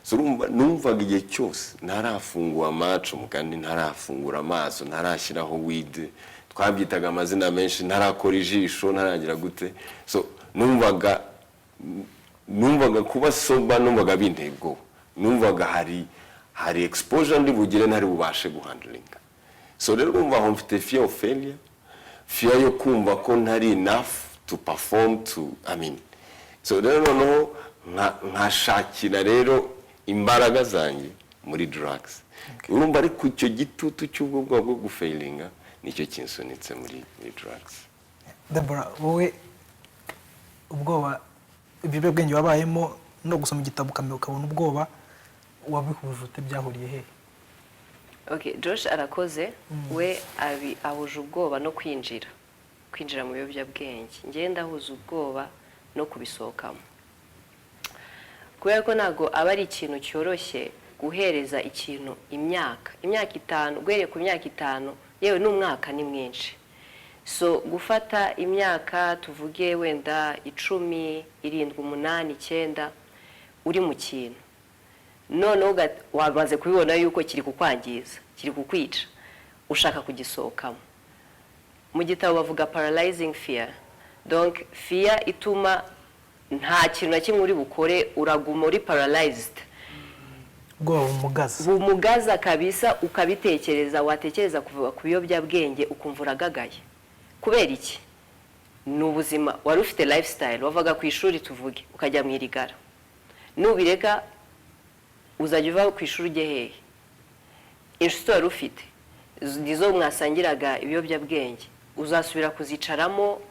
So numvaga igihe cyose ntarafungura amaso, mugani ntarafungura amaso, ntarashyiraho wide, twabyitaga amazina menshi, ntarakora ijisho, ntaragira gute. So numvaga kuba soba, numvaga binteye ubwoba, numvaga hari exposure ndi bugire ntari bubashe guhandlinga. So rero numva aho mfite fear of failure, fear yo kumva ko ntari enough to perform so rero noneho nkashakira rero imbaraga zanjye muri drugs. Urumva ariko icyo gitutu cy'ubwo bwo gufailinga nicyo kinsunitse muri drugs. Deborah, wowe ubwoba ibiyobyabwenge wabayemo no gusoma igitabo ukabona ubwoba, wabihuje ute? Byahuriye he? Okay, Josh arakoze. We ahuje ubwoba no kwinjira mu biyobyabwenge. Ngiye ndahuza ubwoba no kubisohokamo, kubera ko ntago aba ari ikintu cyoroshye guhereza ikintu imyaka 5, guhereye ku myaka 5, yewe n'umwaka ni mwinshi. So gufata imyaka tuvuge wenda 10, 7, 8, 9 uri mu kintu, none wabanze kubibona yuko kiri kukwangiza, kiri kukwica, ushaka kugisohokamo. Mu gitabo bavuga paralyzing fear. Donc fear ituma nta kintu na kimwe uri bukore, uraguma uri paralyzed. Bumugaza kabisa, ukabitekereza, watekereza kuvuga ku biyobyabwenge ukumva uragagaye. Kubera iki? N'ubuzima wari ufite lifestyle, wavaga ku ishuri tuvuge ukajya mu irigara, nubireka uzajya uva ku ishuri ujye hehe, inshuti wari ufite nizo mwasangiraga ibiyobyabwenge uzasubira kuzicaramo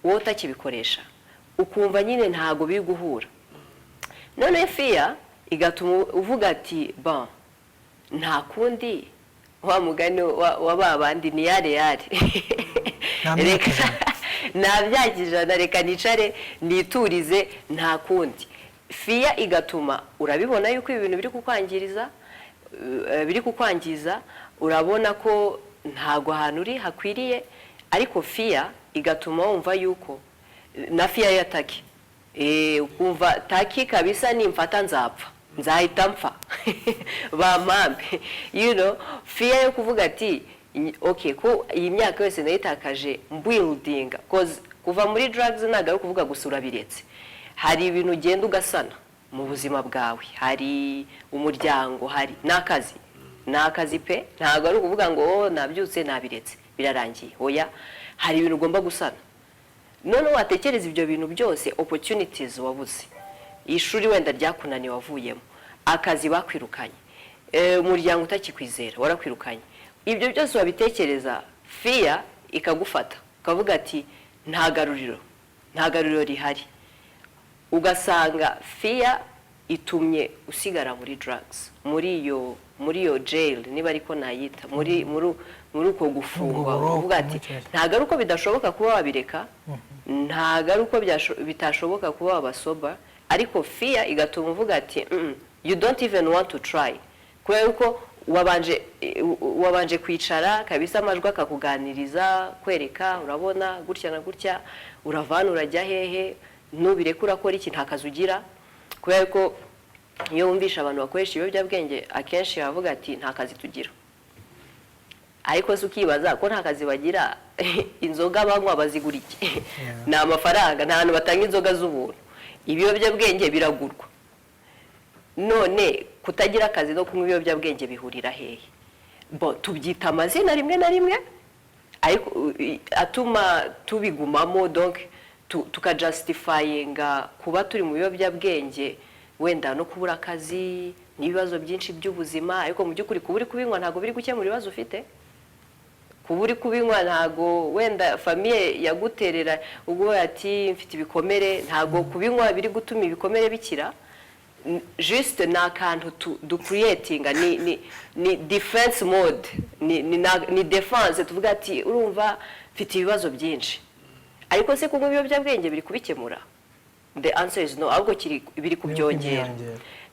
wowe utakibikoresha, ukumva nyine ntago biri guhura. None fiya igatuma uvuga ati ba nta kundi, wa mugani wa babandi ni yare nabyakijana reka nicare niturize nta kundi. Fiya igatuma urabibona yuko ibintu biri kukwangiza, urabona ko ntago ahantu uri hakwiriye, ariko fiya igatuma wumva yuko na fiya ya taki ukumva taki kabisa nimfata nzapfa, nzahita mpfa bamambe, fiya yo kuvuga ati okay ko iyi myaka yose nayitakaje building, cause kuva muri drugs ntago ari kuvuga gusa urabiretse, hari ibintu ugenda ugasana mu buzima bwawe, hari umuryango, hari n'akazi pe, ntago ari ukuvuga ngo nabyutse nabiretse birarangiye, oya hari ibintu ugomba gusana. None watekereza ibyo bintu byose, opportunities wabuze, ishuri wenda ryakunaniye wavuyemo, akazi bakwirukanye, umuryango utakikwizera warakwirukanye, ibyo byose wabitekereza, fiya ikagufata ukavuga ati nta garuriro rihari, ugasanga fiya itumye usigara muri drugs, muri iyo jail niba ariko nayita, muri uko gufungwa, uvuga ati ntago ari uko bidashoboka kuba wabireka, ntago ari uko bitashoboka kuba wabasoba, ariko fiya igatuma uvuga ati you don't even want to try, kubera yuko wabanje kwicara kabisa amajwi akakuganiriza, kwereka urabona gutya na gutya, uravana urajya hehe, nubireka urakora iki, nta kazi ugira, kubera yuko iyo wumvisha abantu bakoresha ibiyobyabwenge akenshi bavuga ati nta kazi tugira, ariko se ukibaza ko nta kazi bagira, inzoga banywa bazigura iki? Ni amafaranga, nta hantu batanga inzoga z'ubuntu, ibiyobyabwenge biragurwa. None kutagira akazi no kunywa ibiyobyabwenge bihurira hehe? Tubyita amazina rimwe na rimwe ariko atuma tubigumamo, donc tukajustifyinga kuba turi mu biyobyabwenge, wenda no kubura akazi n'ibibazo byinshi by'ubuzima, ariko mu by'ukuri kuba uri kubinywa ntago biri gukemura ibibazo ufite. Kuba uri kubinywa ntago wenda famiye yaguterera ubwo ati mfite ibikomere, ntago kubinywa biri gutuma ibikomere bikira, juste na kantu du creating ni defense mode, ni defense, tuvuga ati urumva mfite ibibazo byinshi, ariko se kunywa ibiyobyabwenge biri kubikemura? The answer is no, ahubwo biri kubyongera.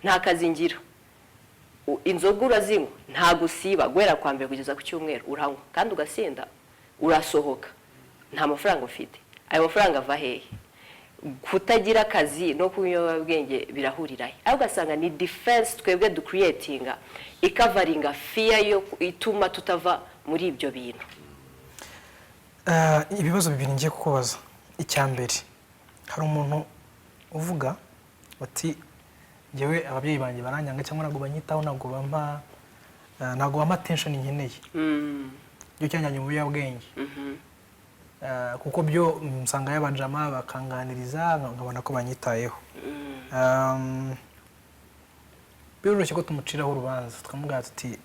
Nta kazi ngira, inzoga urazinywa nta gusiba, guhera kwa mbere kugeza ku cyumweru uranywa kandi ugasinda, urasohoka nta mafaranga ufite, ayo mafaranga ava hehe? Kutagira akazi no kunywa ibiyobyabwenge birahurira he? Aho ugasanga ni defense twebwe du creating, ikavaringa fear yo ituma tutava muri ibyo bintu. Ibibazo bibiri ngiye kukubaza. Icyambere, hari umuntu uvuga ati jewe ababyeyi banjye baranyanga cyangwa nago banyitaho, nago bampa attention nkeneye, byo cyanyanye mu biyobyabwenge, kuko byo nsanga yabanjama bakanganiriza nkabona ko banyitayeho. Biroroshye ko tumuciraho urubanza tukamubwira tuti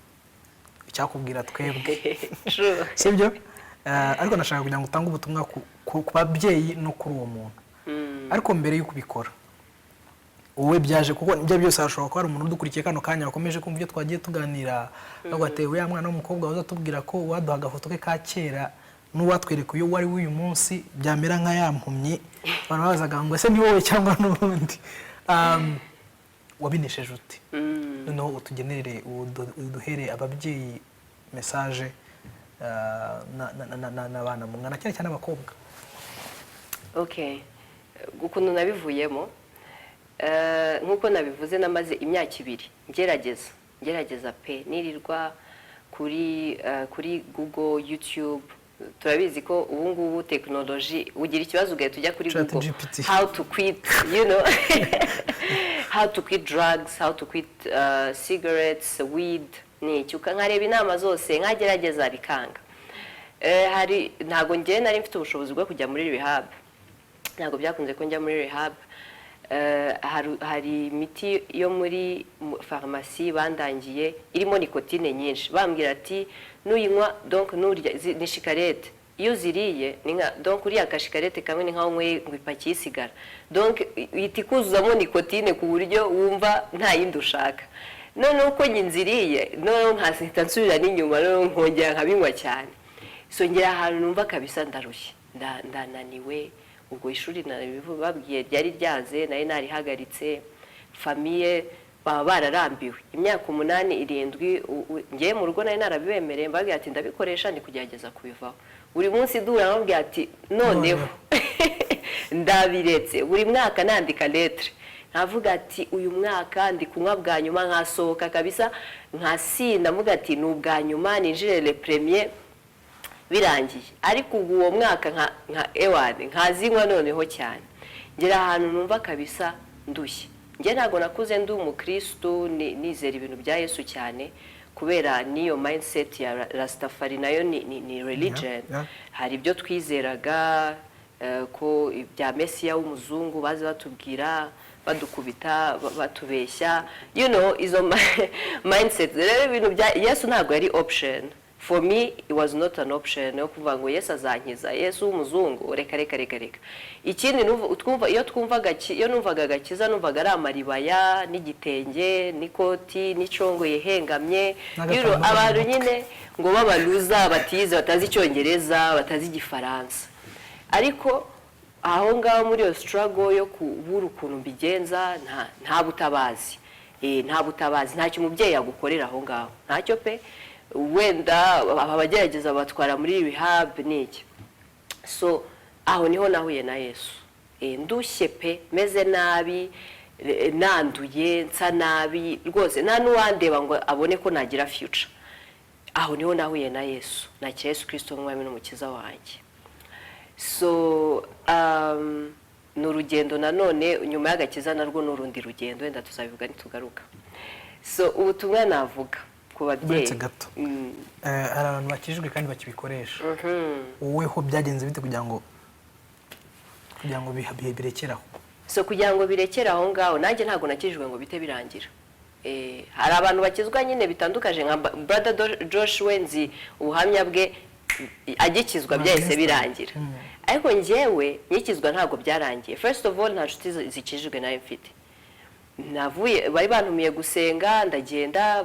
icyakubwira twebwe, sibyo? Ariko nashaka kugira ngo utange ubutumwa ku babyeyi no kuri uwo muntu. Ariko mbere yo kubikora, wowe byaje kuko ibyo byose arashobora ko hari umuntu udukurikiye kano kanya wakomeje kumva ibyo twagiye tuganira, bagwatewe ya mwana w'umukobwa uzatubwira ko waduha agafoto ke ka kera n'uwatwereka uyu wari w'uyu munsi, byamera nka yampumye, abantu bazaga ngo ese ni wowe cyangwa n'ubundi. Wabinesheje uti? Noneho utugenere uduhere ababyeyi message n'abana mungana cyane cyane abakobwa. Okay, ukuntu nabivuyemo, nkuko nabivuze namaze imyaka 2 ngerageza pe, nirirwa kuri Google, YouTube. Turabizi ko ubu ngubu technology ugira ikibazo ugaye tujya kuri Google, how to quit, how to quit drugs, how to quit cigarettes, weed, n'icyo ukankareba inama zose nkagerageza bikanga. Hari ntago ngiye nari mfite ubushobozi bwo kujya muri rehab, ntago byakunze ko njya muri rehab. hari imiti yo muri farumasi bandangiye irimo nikotine nyinshi, bambwira ati nuyinywa donc nurya ni shikarete, iyo ziriye donc uriya kashikarete kamwe ni nkaho unyweye ngo ipaki isigara, donc ihita ikuzuzamo nikotine ku buryo wumva nta yindi ushaka. None uko nziriye none nkahita nsubira n'inyuma, none nkongera nkabinywa cyane. So ngera ahantu numva kabisa ndarushye, ndananiwe. Ubwo ishuri babwiye ryari ryaze, nari narihagaritse, famiye baba bararambiwe. Imyaka 8-7 ngiye mu rugo nari narabibemereye, mbabwira ati ndabikoresha ndi kugerageza kubivaho. Buri munsi duhura bambwira ati noneho ndabiretse. Buri mwaka nandika lettre, navuga ati uyu mwaka ndi kunywa bwa nyuma, nkasohoka kabisa nkasinda, mvuga ati ni ubwa nyuma ninjire le premier birangiye. Ariko uwo mwaka nka ewani nkazinywa noneho cyane. Ngera ahantu numva kabisa ndushye. Nge ntago nakuze ndi umukristo nizera ibintu bya Yesu cyane, kubera niyo mindset ya Rastafari nayo ni religion. Hari ibyo twizeraga ko ibya Mesiya w'umuzungu bazi batubwira, badukubita batubeshya, you know, izo mindset. Rero ibintu bya Yesu ntago yari option. For me, it was not an option. No kuvuga ngo Yesu azankiza, Yesu w'umuzungu, reka. Ikindi iyo numvaga gakiza, numvaga ari amaribaya n'igitenge n'ikoti n'icongo yehengamye, abantu nyine ngo babaluza, batize, batazi icyongereza, batazi igifaransa. Ariko aho ngaho muri iyo struggle yo kubura ukuntu mbigenza, nta butabazi. Nta butabazi, ntacyo umubyeyi yagukorera aho ngaho, ntacyo pe. Wenda abagerageza batwara muri rehab n'iki. So aho niho nahuye na Yesu. Ndushye pe, meze nabi, nanduye, nsa nabi rwose, nta nuwandeba ngo abone ko nagira future. Aho niho nahuye na Yesu, nakira Yesu Kristo nk'umwami n'umukiza wanjye. So n'urugendo nanone nyuma y'agakiza narwo n'urundi rugendo, wenda tuzabivuga nitugaruka. So ubutumwa navuga Uretse gato, hari abantu bakijijwe kandi bakibikoresha. Woweho byagenze bite kugira ngo birekeraho? So kugira ngo birekeraho ngaho, nanjye ntago nakijijwe ngo bite birangira. Hari abantu bakizwa nyine bitandukaje, nka brother Josh Wenzi ubuhamya bwe agikizwa byahise birangira. Ariko njyewe nyikizwa ntago byarangiye. First of all, nta nshuti zikijijwe nayo mfite. Navuye bari bantumiye gusenga, ndagenda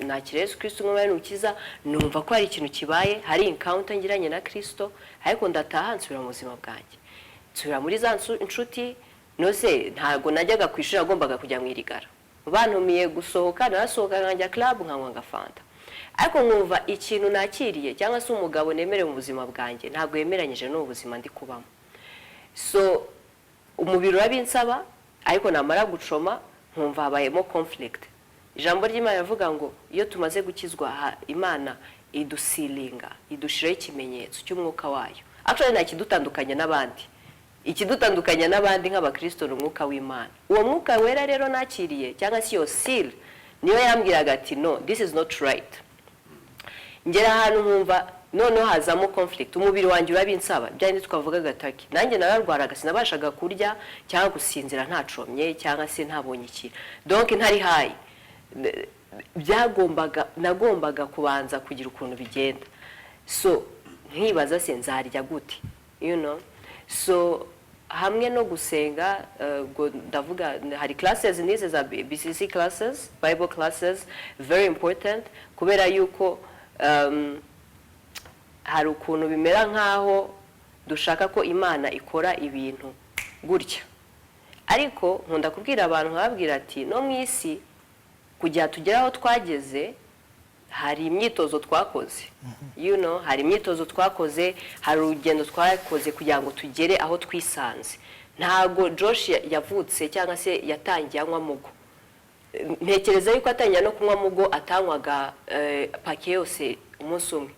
nakira Yesu Kristo nk'umwami n'umukiza, numva ko hari ikintu kibaye, hari encounter ngiranye na Kristo, ariko ndataha nsubira mu buzima bwanjye, nsubira muri za inshuti. Nose ntago najyaga kwishura, agombaga kujya mwirigara. Bantumiye gusohoka, narasohoka nkajya club nkanywa ngafanta. Ariko nkumva ikintu nakiriye cyangwa se umugabo nemerewe mu buzima bwanjye ntago yemeranyije no buzima ndi kubamo. So umubiri urabinsaba, ariko namara gucoma nkumva habayemo conflict. Ijambo ry'Imana rivuga ngo iyo tumaze gukizwa, Imana idusilinga, idushiraho ikimenyetso cy'umwuka wayo. Actually nta kidutandukanya n'abandi. Ikidutandukanya n'abandi nk'abakristo n'umwuka w'Imana. Uwo mwuka wera rero nakiriye cyangwa se yo seal niyo yambwiraga ati no, this is not right. Ngera ahantu nkumva noneho hazamo conflict, umubiri wanjye urabinsaba, byandi twavuga gataki. Nanjye nararwaraga, sinabashaga kurya cyangwa gusinzira ntacomye cyangwa se ntabonye iki. Donc ntari hayi. Nagombaga kubanza kugira ukuntu bigenda. So nkibaza se nzarya gute, you know. So hamwe no gusenga, ndavuga hari classes nize za BCC classes, Bible classes, very important, kubera yuko hari ukuntu bimera nkaho dushaka ko Imana ikora ibintu gutya. Ariko nkunda kubwira abantu, nkababwira ati no mu isi kujya tugeraho twageze, hari imyitozo twakoze, you know, hari imyitozo twakoze, hari urugendo twakoze kugira ngo tugere aho twisanze. Ntago Josh yavutse cyangwa se yatangiye anywa mugo. Ntekereza yuko atangiye no kunywa mugo atanywaga pake yose umunsi umwe.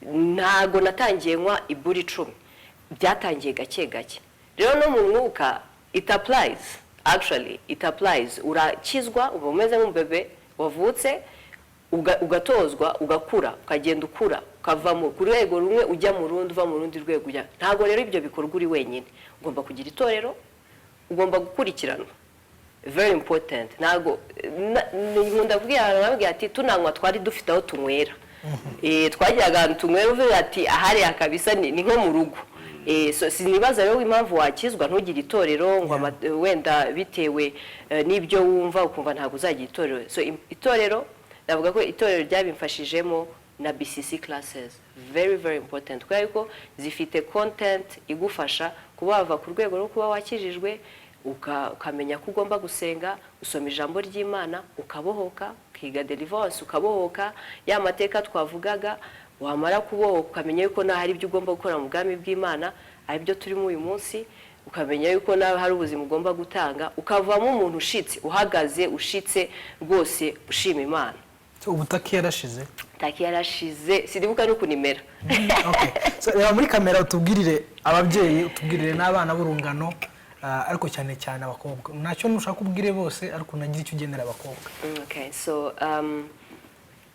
Ntago natangiye nywa iburi 10, byatangiye gake gake. Rero no mu mwuka it applies, actually it applies. Urakizwa, uba umeze nk'umubebe wavutse, ugatozwa, ugakura, ukagenda ukura, ukava mu rwego rumwe ujya mu rundi, uva mu rundi rwego ujya. Ntago rero ibyo bikorwa uri wenyine. Ugomba kugira itorero, ugomba gukurikiranwa, very important. Ntago nkunda kubwira abantu babwira ati tunanywa twari dufite aho tunywera, twagiraga ahantu tunywera uvuga ati ahari akabisa ni nko mu rugo. So sinibaza rero impamvu wakizwa ntugire itorero ngo wenda bitewe n'ibyo wumva ukumva ntago uzagira itorero. So itorero ndavuga ko itorero ryabimfashijemo na BCC classes, very very important, kubera ko zifite content igufasha kuba wava ku rwego rwo kuba wakijijwe ukamenya ko ugomba gusenga, usoma ijambo ry'Imana, ukabohoka, ukiga deliverance, ukabohoka ya mateka twavugaga. Wamara kubohoka ukamenya yuko naho hari ibyo ugomba gukora mu bwami bw'Imana, ari byo turimo uyu munsi, ukamenya yuko naho hari ubuzima ugomba gutanga, ukavamo umuntu ushitse, uhagaze, ushitse rwose, ushima Imana. Ubutaki yarashize? Taki yarashize, sinibuka no kunimera. Okay. So reba muri kamera utubwirire ababyeyi, utubwirire n'abana b'urungano, ariko cyane cyane abakobwa. Ntacyo nushaka kubwire bose, ariko nagira icyo ugenera abakobwa. Okay, so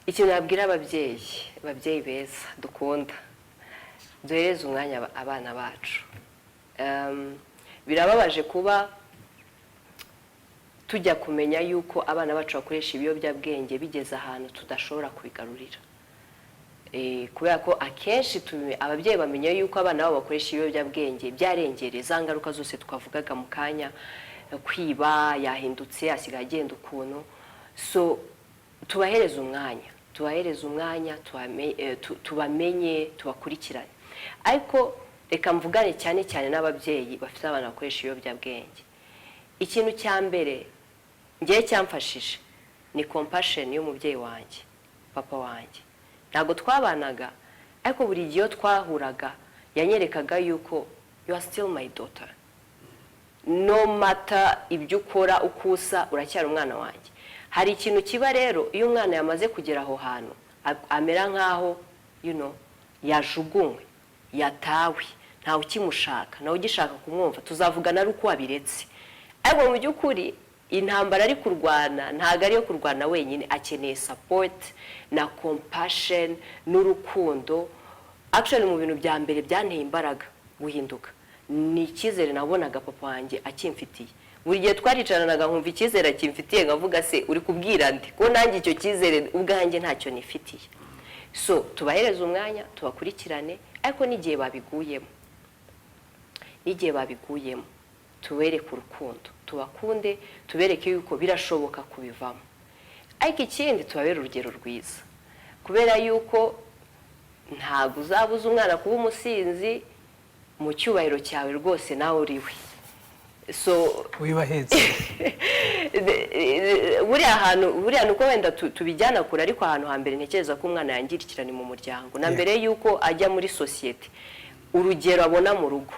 ikintu nabwira ababyeyi beza dukunda, duhereze umwanya abana bacu. Birababaje kuba tujya kumenya yuko abana bacu bakoresha ibiyobyabwenge bigeze ahantu tudashobora kubigarurira. Kubera ko akenshi ababyeyi bamenya yuko abana babo bakoresha ibiyobyabwenge byarengereye za ngaruka zose twavugaga mu kanya, kwiba, yahindutse, asigaye agenda ukuntu. So tubahereze umwanya, tubamenye, tubakurikirane. Ariko reka mvugane cyane cyane n'ababyeyi bafite abana bakoresha ibiyobyabwenge. Ikintu cya mbere ngiye cyamfashije ni compassion y'umubyeyi wanjye, papa wanjye. Ntago twabanaga, ariko buri gihe twahuraga yanyerekaga yuko you are still my daughter, no matter ibyo ukora ukusa uracyari umwana wanjye. Hari ikintu kiba rero iyo umwana yamaze kugera aho hantu amera nkaho yajugunywe, yatawe, ntawe ukimushaka, nawe ugishaka kumwumva, tuzavugana ari uko wabiretse. Ariko mu by'ukuri intambara ari kurwana ntago ari yo kurwana wenyine, akeneye support na compassion n'urukundo. Actually mu bintu bya mbere byanteye imbaraga guhinduka ni icyizere nabonaga papa wanjye akimfitiye. Buri gihe twaricaranaga nkumva icyizere akimfitiye, ngavuga se uri kubwira ndi ko nanjye icyo cyizere ubwanjye ntacyo nifitiye. So tubahereze umwanya, tubakurikirane, ariko n'igihe babiguyemo tubereke urukundo, tubakunde, tubereke yuko birashoboka kubivamo. Ariko ikindi tubabere urugero rwiza, kubera yuko ntabwo uzabuza umwana kuba umusinzi mu cyubahiro cyawe rwose nawe uriwe. So wibahetse buriya nuko wenda tubijyana kure, ariko ahantu hambere ntekereza ko umwana yangirikirana mu muryango na mbere yuko ajya muri society. Urugero abona mu rugo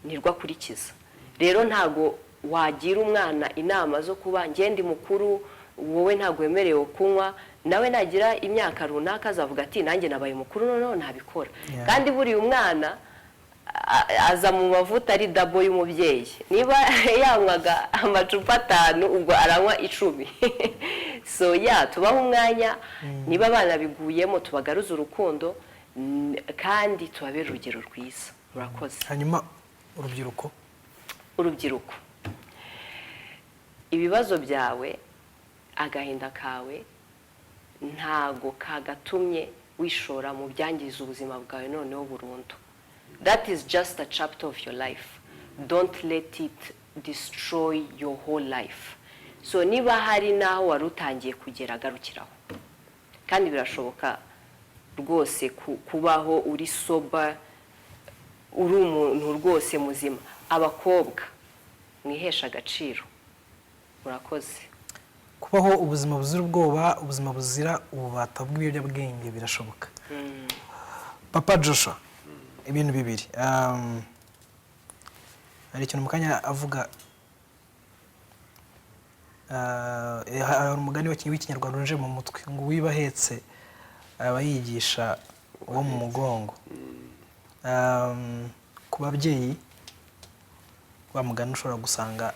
nirwo akurikiza. Rero ntago wagira umwana inama zo kuba ngende mukuru, wowe ntago wemerewe kunywa, nawe nagira imyaka runaka azavuga ati nanjye nabaye mukuru noneho ntabikora. Kandi buri umwana aza mu mavuta ari double y'umubyeyi. Niba yanywaga amacupa 5 ubwo aranywa 10. So tubaho umwanya, niba abana biguyemo tubagaruza urukundo kandi tubabera urugero rwiza. Murakoze. Hanyuma urubyiruko, ibibazo byawe, agahinda kawe ntago kagatumye wishora mu byangiza ubuzima bwawe noneho burundu. That is just a chapter of your life. Don't let it destroy your whole life. So niba hari naho warutangiye kugera, garukiraho. Kandi birashoboka rwose kubaho uri sober, uri umuntu rwose muzima. Abakobwa mwihesha agaciro. Murakoze. Kubaho ubuzima buzira ubwoba, ubuzima buzira ububata bw'ibiyobyabwenge birashoboka. Papa Joshua, ibintu bibiri. Hari ikintu mukanya avuga, hari umugani w'ikinyarwanda unje mu mutwe ngo wibahetse abayigisha wo mu mugongo. Ku babyeyi wa mugani ushobora gusanga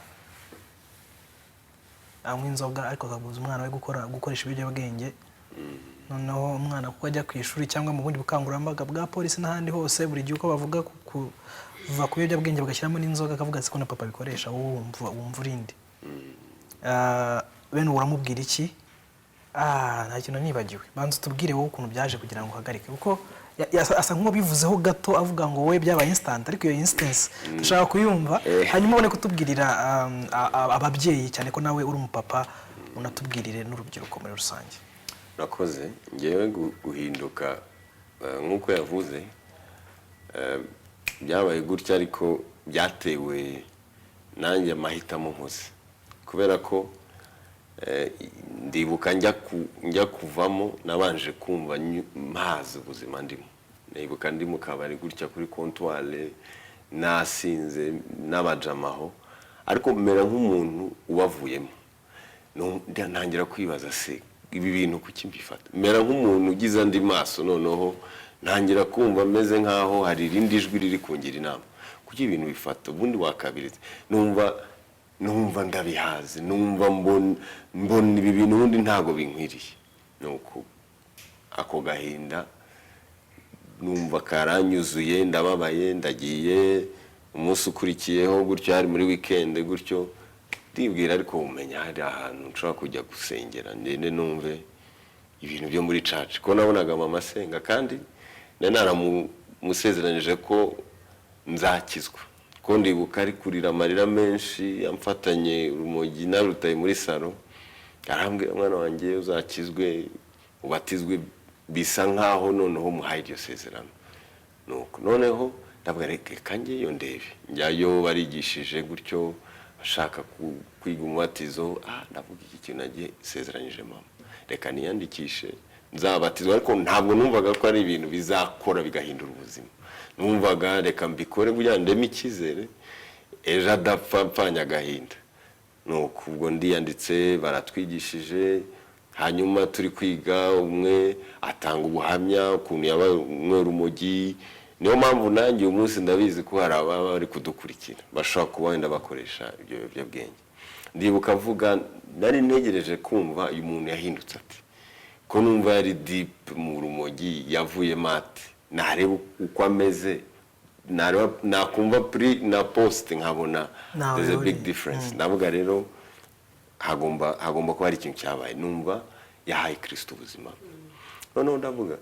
anywa inzoga ariko akabuza umwana we gukoresha ibiyobyabwenge. Noneho umwana kuko ajya ku ishuri cyangwa mu bundi bukangurambaga bwa polisi n'ahandi hose buri gihe uko bavuga uva ku biyobyabwenge bagashyiramo n'inzoga akavuga ati ko na papa bikoresha wowe wumva urinde. Bene uramubwira iki? Nta kintu nibagiwe. Banza tubwire wowe ukuntu byaje kugira ngo uhagarike, kuko asa nk'ubivuzeho gato avuga ngo wowe byabaye instant, ariko iyo instance dushaka kuyumva, hanyuma ubone kutubwirira ababyeyi, cyane ko nawe uri umupapa, unatubwirire n'urubyiruko muri rusange. Nakoze ngewe guhinduka nk'uko yavuze, byabaye gutya, ariko byatewe nanjye amahitamo nkoze, kubera ko ndibuka njya kuvamo nabanje kumva mpazi ubuzima ndimo. Ndibuka ndi mu kabari gutya kuri comptoir nasinze n'abajamaho, ariko mera nk'umuntu ubavuyemo. Ntangira kwibaza se ibi bintu kuki mbifata, mera nk'umuntu ugize andi maso, noneho ntangira kumva meze nkaho hari irindi jwi riri kungira inama kuki ibintu bifata. Ubundi wakabiriza numva ndabihaze, numva mbona ibi bintu ubundi ntago binkwiriye. Nuko ako gahinda numva karanyuzuye, ndababaye, ndagiye. Umunsi ukurikiyeho gutyo, hari muri weekend gutyo, ndibwira ariko umenya hari ahantu nshobora kujya gusengera ndende numve ibintu byo muri church, ko nabonaga mama asenga kandi naramusezeranije ko nzakizwa. Ko ndibuka ari kurira amarira menshi, amfatanye urumogi narutaye muri salo, arambwira mwana wanjye uzakizwe ubatizwe, bisa nkaho noneho muhaye iryo sezerano. Nuko noneho ndavuga reka njyeyo ndebe, njyayo barigishije gutyo, bashaka kwiga umubatizo. Ndavuga iki kintu nagiye sezeranyije mama, reka niyandikishe nzabatizwa. Ariko ntabwo numvaga ko ari ibintu bizakora bigahindura ubuzima, numvaga reka mbikore kugira ndeme icyizere ejo adapfa mpfanya agahinda. Nuko ubwo ndiyanditse, baratwigishije, hanyuma turi kwiga, umwe atanga ubuhamya ukuntu yabaye umwe urumogi. Niyo mpamvu nanjye uyu munsi ndabizi ko hari ababa bari kudukurikira bashobora kuba wenda bakoresha ibyo biyobyabwenge. Ndibuka avuga, nari ntegereje kumva uyu muntu yahindutse ati, ko numva yari deep mu rumogi yavuye mate, nareba uko ameze, nakumva pre na post nkabona there's a big difference. Ndavuga rero hagomba kuba ari ikintu cyabaye, numva yahaye Kristo ubuzima. Noneho ndavuga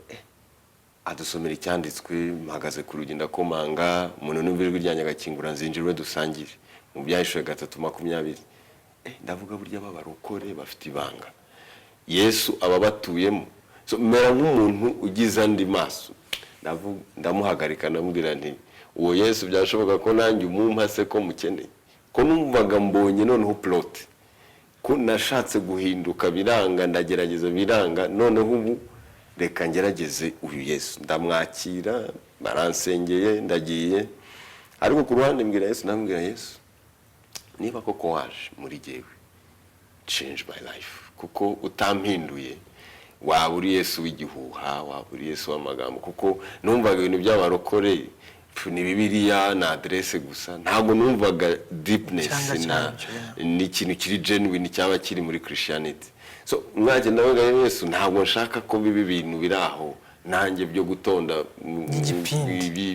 adusomera icyanditswe, mpagaze ku rugi ndakomanga, umuntu numva ijwi ryanjye agakingura, nzinjirwe dusangire. Mu Byahishuwe 3:20 ndavuga burya babarokore bafite ibanga, Yesu ababatuyemo. So mera nk'umuntu ugize andi maso, ndamuhagarika ndamubwira nti uwo Yesu byashoboka ko nanjye umumpase ko mukeneye, ko numvaga mbonye noneho plot, ko nashatse guhinduka biranga, ndagerageza biranga. Noneho ubu reka ngerageze uyu Yesu, ndamwakira, baransengeye, ndagiye. Ariko ku ruhande mbwira Yesu, ndambwira Yesu, niba koko waje muri jewe, change my life, kuko utampinduye waba uri Yesu w'igihuha, waba uri Yesu w'amagambo. Kuko numvaga ibintu by'abarokore ni Bibiliya na adresse gusa, ntabwo numvaga deepness ni ikintu kiri genuine cyaba kiri muri Christianity. So mwaje ndavuga Yesu, ntabwo nshaka ko bibi bintu biraho nanjye byo gutonda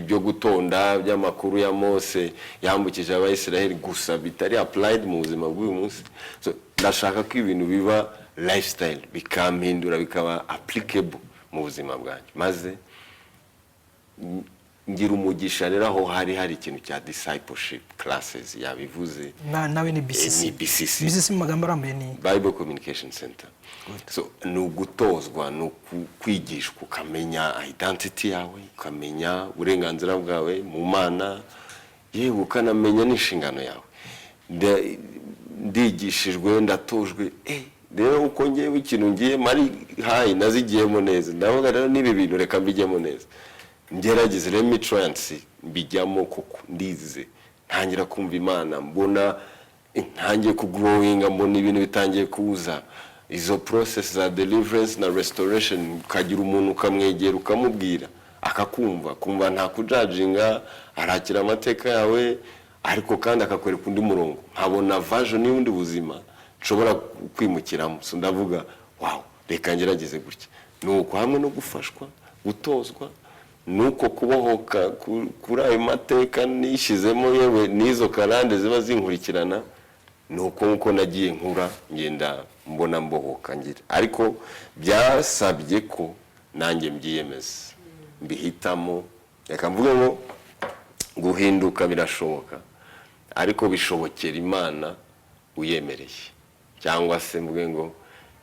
byo gutonda by'amakuru ya Mose yambukije abayisiraheli gusa bitari applied mu buzima bw'uyu munsi. So ndashaka ko ibintu biba lifestyle, bikampindura, bikaba applicable mu buzima bwanjye, maze ngira umugisha rero aho hari ikintu cya discipleship classes yabivuze. Nawe ni BCC. BCC mu magambo arambuye ni Bible Communication Center. So ni ugutozwa, ni kwigishwa, ukamenya identity yawe, ukamenya uburenganzira bwawe mu Mana, yewe ukanamenya n'inshingano yawe. Ndigishijwe, ndatojwe, rero uko ngewe ikintu ngiye mari hayi nazigiyemo neza, ndavuga rero nibi bintu reka mbijyemo neza, ngerageze let me try and see, mbijyamo kuko ndize, ntangira kumva Imana, mbona ntangiye kugrowing, mbona ibintu bitangiye kuza, izo process za deliverance na restoration, ukagira umuntu ukamwegera ukamubwira akakumva, kumva nta kujudginga, arakira amateka yawe, ariko kandi akakwereka undi murongo, nkabona version y'undi buzima nshobora kwimukiramo. So ndavuga wow, reka ngerageze gutya. Nuko hamwe no gufashwa, gutozwa, nuko kubohoka kuri ayo mateka nishizemo, yewe n'izo karande ziba zinkurikirana, nuko nkuko nagiye nkura ngenda mbona mbohoka ngira, ariko byasabye ko nanjye mbyiyemeza mbihitamo. Reka mvuge ngo guhinduka birashoboka, ariko bishobokera Imana uyemereye, cyangwa se mvuge ngo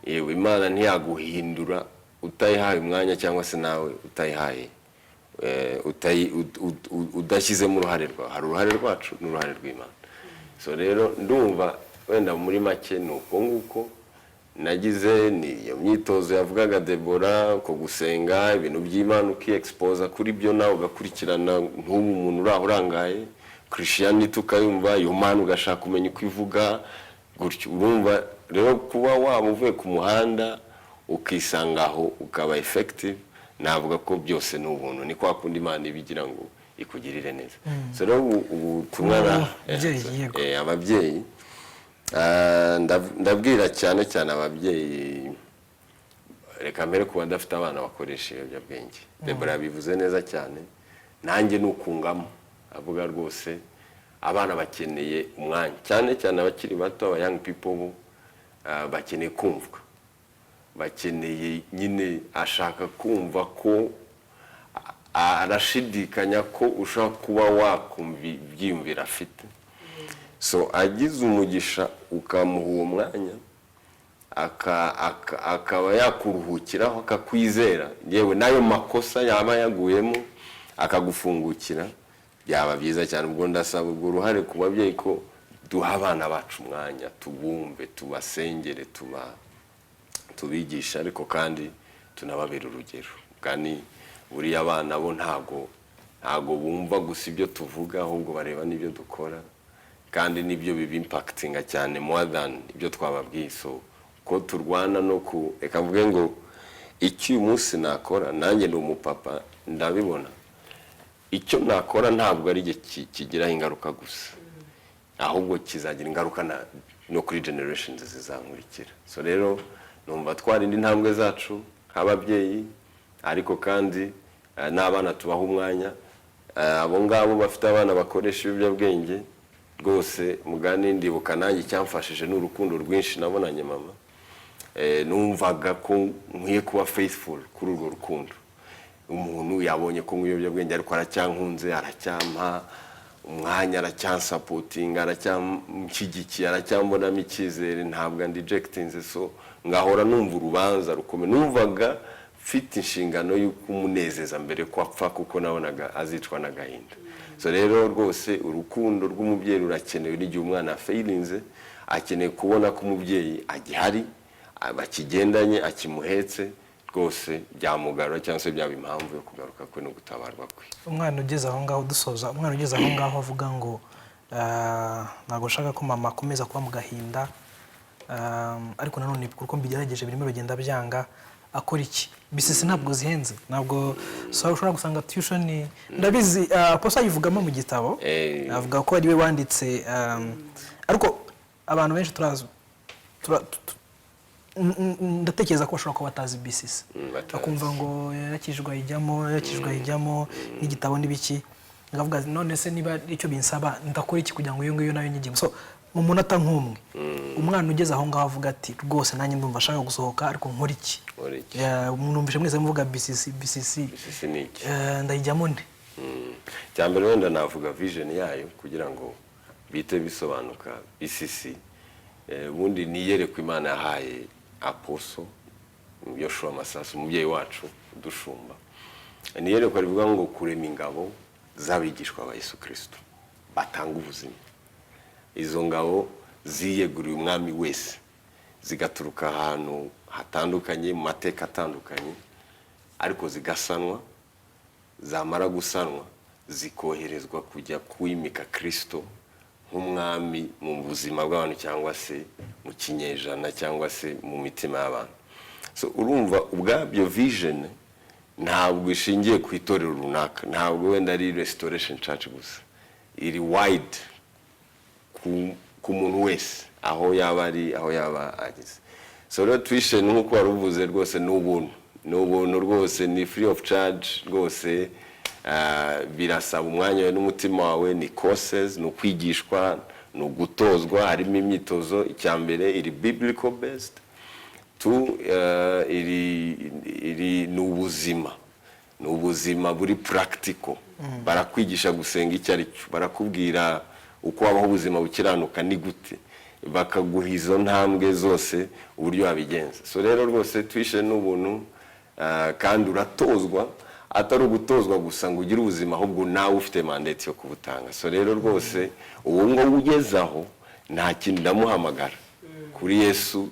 yewe Imana ntiyaguhindura utayihaye umwanya, cyangwa se nawe utayihaye udashyizemo uruhare rwawe. Hari uruhare rwacu n'uruhare rw'Imana. So rero ndumva wenda muri make nuko nguko nagize niyo myitozo yavugaga Deborah, ko gusenga ibintu by'Imana ukiexposa kuri byo, nawe ugakurikirana nk'ubu umuntu uraho urangaye Christianity ukayumva, iyo Mana ugashaka kumenya uko ivuga gutyo. Urumva rero kuba waba uvuye ku muhanda ukisangaho ukaba effective, navuga ko byose ni ubuntu, ni kwa kundi Imana ibigira ngo ikugirire neza. So rero ubutumwa ababyeyi, ndabwira cyane cyane ababyeyi, reka mbere kuba ndafite abana bakoresha ibiyobyabwenge. Deborah bivuze neza cyane, nanjye nukungamo avuga rwose abana bakeneye umwanya, cyane cyane abakiri bato, aba young people bakeneye kumvwa, bakeneye nyine ashaka kumva ko arashidikanya ko ushaka kuba wakumva ibyiyumvira afite. So agize umugisha ukamuha uwo mwanya, akaba yakuruhukiraho, akakwizera, yewe nayo makosa yaba yaguyemo akagufungukira, byaba byiza cyane. Ubwo ndasaba ubwo uruhare ku babyeyi ko duha abana bacu umwanya, tubumve, tubasengere, tubigisha, ariko kandi tunababera urugero. Kandi buriya abana bo ntago bumva gusa ibyo tuvuga, ahubwo bareba n'ibyo dukora, kandi nibyo biba impactinga cyane more than ibyo twababwiye. So ko turwana no reka mvuge ngo icyo uyu munsi nakora, nanjye ni umupapa ndabibona, icyo nakora ntabwo ari kigiraho ingaruka gusa, ahubwo kizagira ingaruka no kuri generations zizankurikira. So rero numva twarinda intambwe zacu nk'ababyeyi, ariko kandi n'abana tubaha umwanya. Abo ngabo bafite abana bakoresha ibiyobyabwenge, rwose mugani ndibuka nanjye cyamfashije n'urukundo rwinshi nabonanye mama. Numvaga ko nkwiye kuba faithful kuri urwo rukundo. Umuntu yabonye ko nk'ibiyobyabwenge ariko aracyankunze, aracyampa umwanya, aracyansapotinga, aracyamshyigikiye, aracyambonamo icyizere, ntabwo andijectinze. So ngahora numva urubanza rukomeye, numvaga mfite inshingano y'uko umunezeza mbere ko apfa, kuko nabonaga azicwa n'agahinda. So rero rwose urukundo rw'umubyeyi rurakenewe. N'igihe umwana failinze, akeneye kubona ko umubyeyi agihari, bakigendanye, akimuhetse, rwose byamugarura cyangwa se byaba impamvu yo kugaruka kwe no gutabarwa kwe. Umwana ugeze aho ngaho dusoza, umwana ugeze aho ngaho avuga ngo ntabwo nshaka ko mama akomeza kuba mu gahinda, ariko nanone kuko mbigerageje birimo bigenda byanga, akora iki? Bisisi ntabwo zihenze, ntabwo ushobora gusanga tuition, ndabizi Apostle yivugamo mu gitabo, avuga ko ari we wanditse, ariko abantu benshi ndatekereza ko bashobora kuba batazi Bisisi, bakumva ngo yakijwe ayijyamo n'igitabo n'ibiki, ngavuga none se niba icyo binsaba ndakora iki kugira ngo iyo ngiyo nayo nyigimo. So mu munota nk'umwe, umwana ugeze aho ngaho avuga ati rwose nanjye ndumva ashaka gusohoka, ariko nkora iki? Numvise mwese muvuga Bisisi ndayijyamo nde? Cyambere wenda navuga vision yayo kugira ngo bite bisobanuka. Bisisi ubundi niyerekwa Imana yahaye Apostle Yoshua Masasu, umubyeyi wacu dushumba. Niyerekwa rivuga ngo kurema ingabo z'abigishwa ba Yesu Kristo batanga ubuzima. Izo ngabo ziyeguriye umwami wese, zigaturuka ahantu hatandukanye, mu mateka atandukanye, ariko zigasanwa, zamara gusanwa zikoherezwa kujya kwimika Kristo nk'umwami mu buzima bw'abantu, cyangwa se mu kinyejana, cyangwa se mu mitima y'abantu. So urumva ubwabyo vision ntabwo ishingiye ku itorero runaka, ntabwo wenda ari Restoration Church gusa, iri wide ku muntu wese aho yaba ari, aho yaba ageze. So rero tuition nk'uko waruvuze rwose n'ubuntu, ni ubuntu rwose, ni free of charge rwose. Birasaba umwanya wawe n'umutima wawe, ni courses, ni ukwigishwa, ni ugutozwa, harimo imyitozo. Icyambere iri biblical based, iri ni ubuzima buri practical. Barakwigisha gusenga icyo ari cyo, barakubwira uko wabaho ubuzima bukiranuka ni gute, bakaguha izo ntambwe zose uburyo wabigenza. So rero rwose twishe n'ubuntu, kandi uratozwa, atari ugutozwa gusa ngo ugire ubuzima, ahubwo nawe ufite mandate yo kubutanga. So rero rwose ubu ngo ugezaho nta kintu ndamuhamagara kuri Yesu,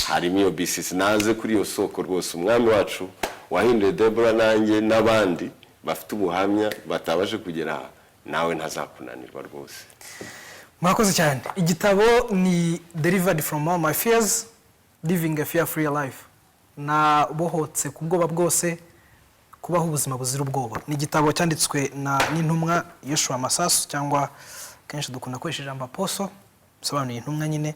harimo iyo BCC, naze kuri iyo soko rwose. Umwami wacu wahinduye Deborah nanjye n'abandi bafite ubuhamya batabashe kugera, nawe ntazakunanirwa rwose. Murakoze cyane. Igitabo ni Delivered from All My Fears, Living a Fear-Free Life. Na bohotse ku bwoba bwose, kubaho ubuzima buzira ubwoba. Ni igitabo cyanditswe n'intumwa Yoshua Masasu, cyangwa kenshi dukunda koresha ijambo apostle, bisobanuye intumwa nyine.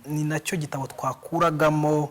Ni nacyo gitabo twakuragamo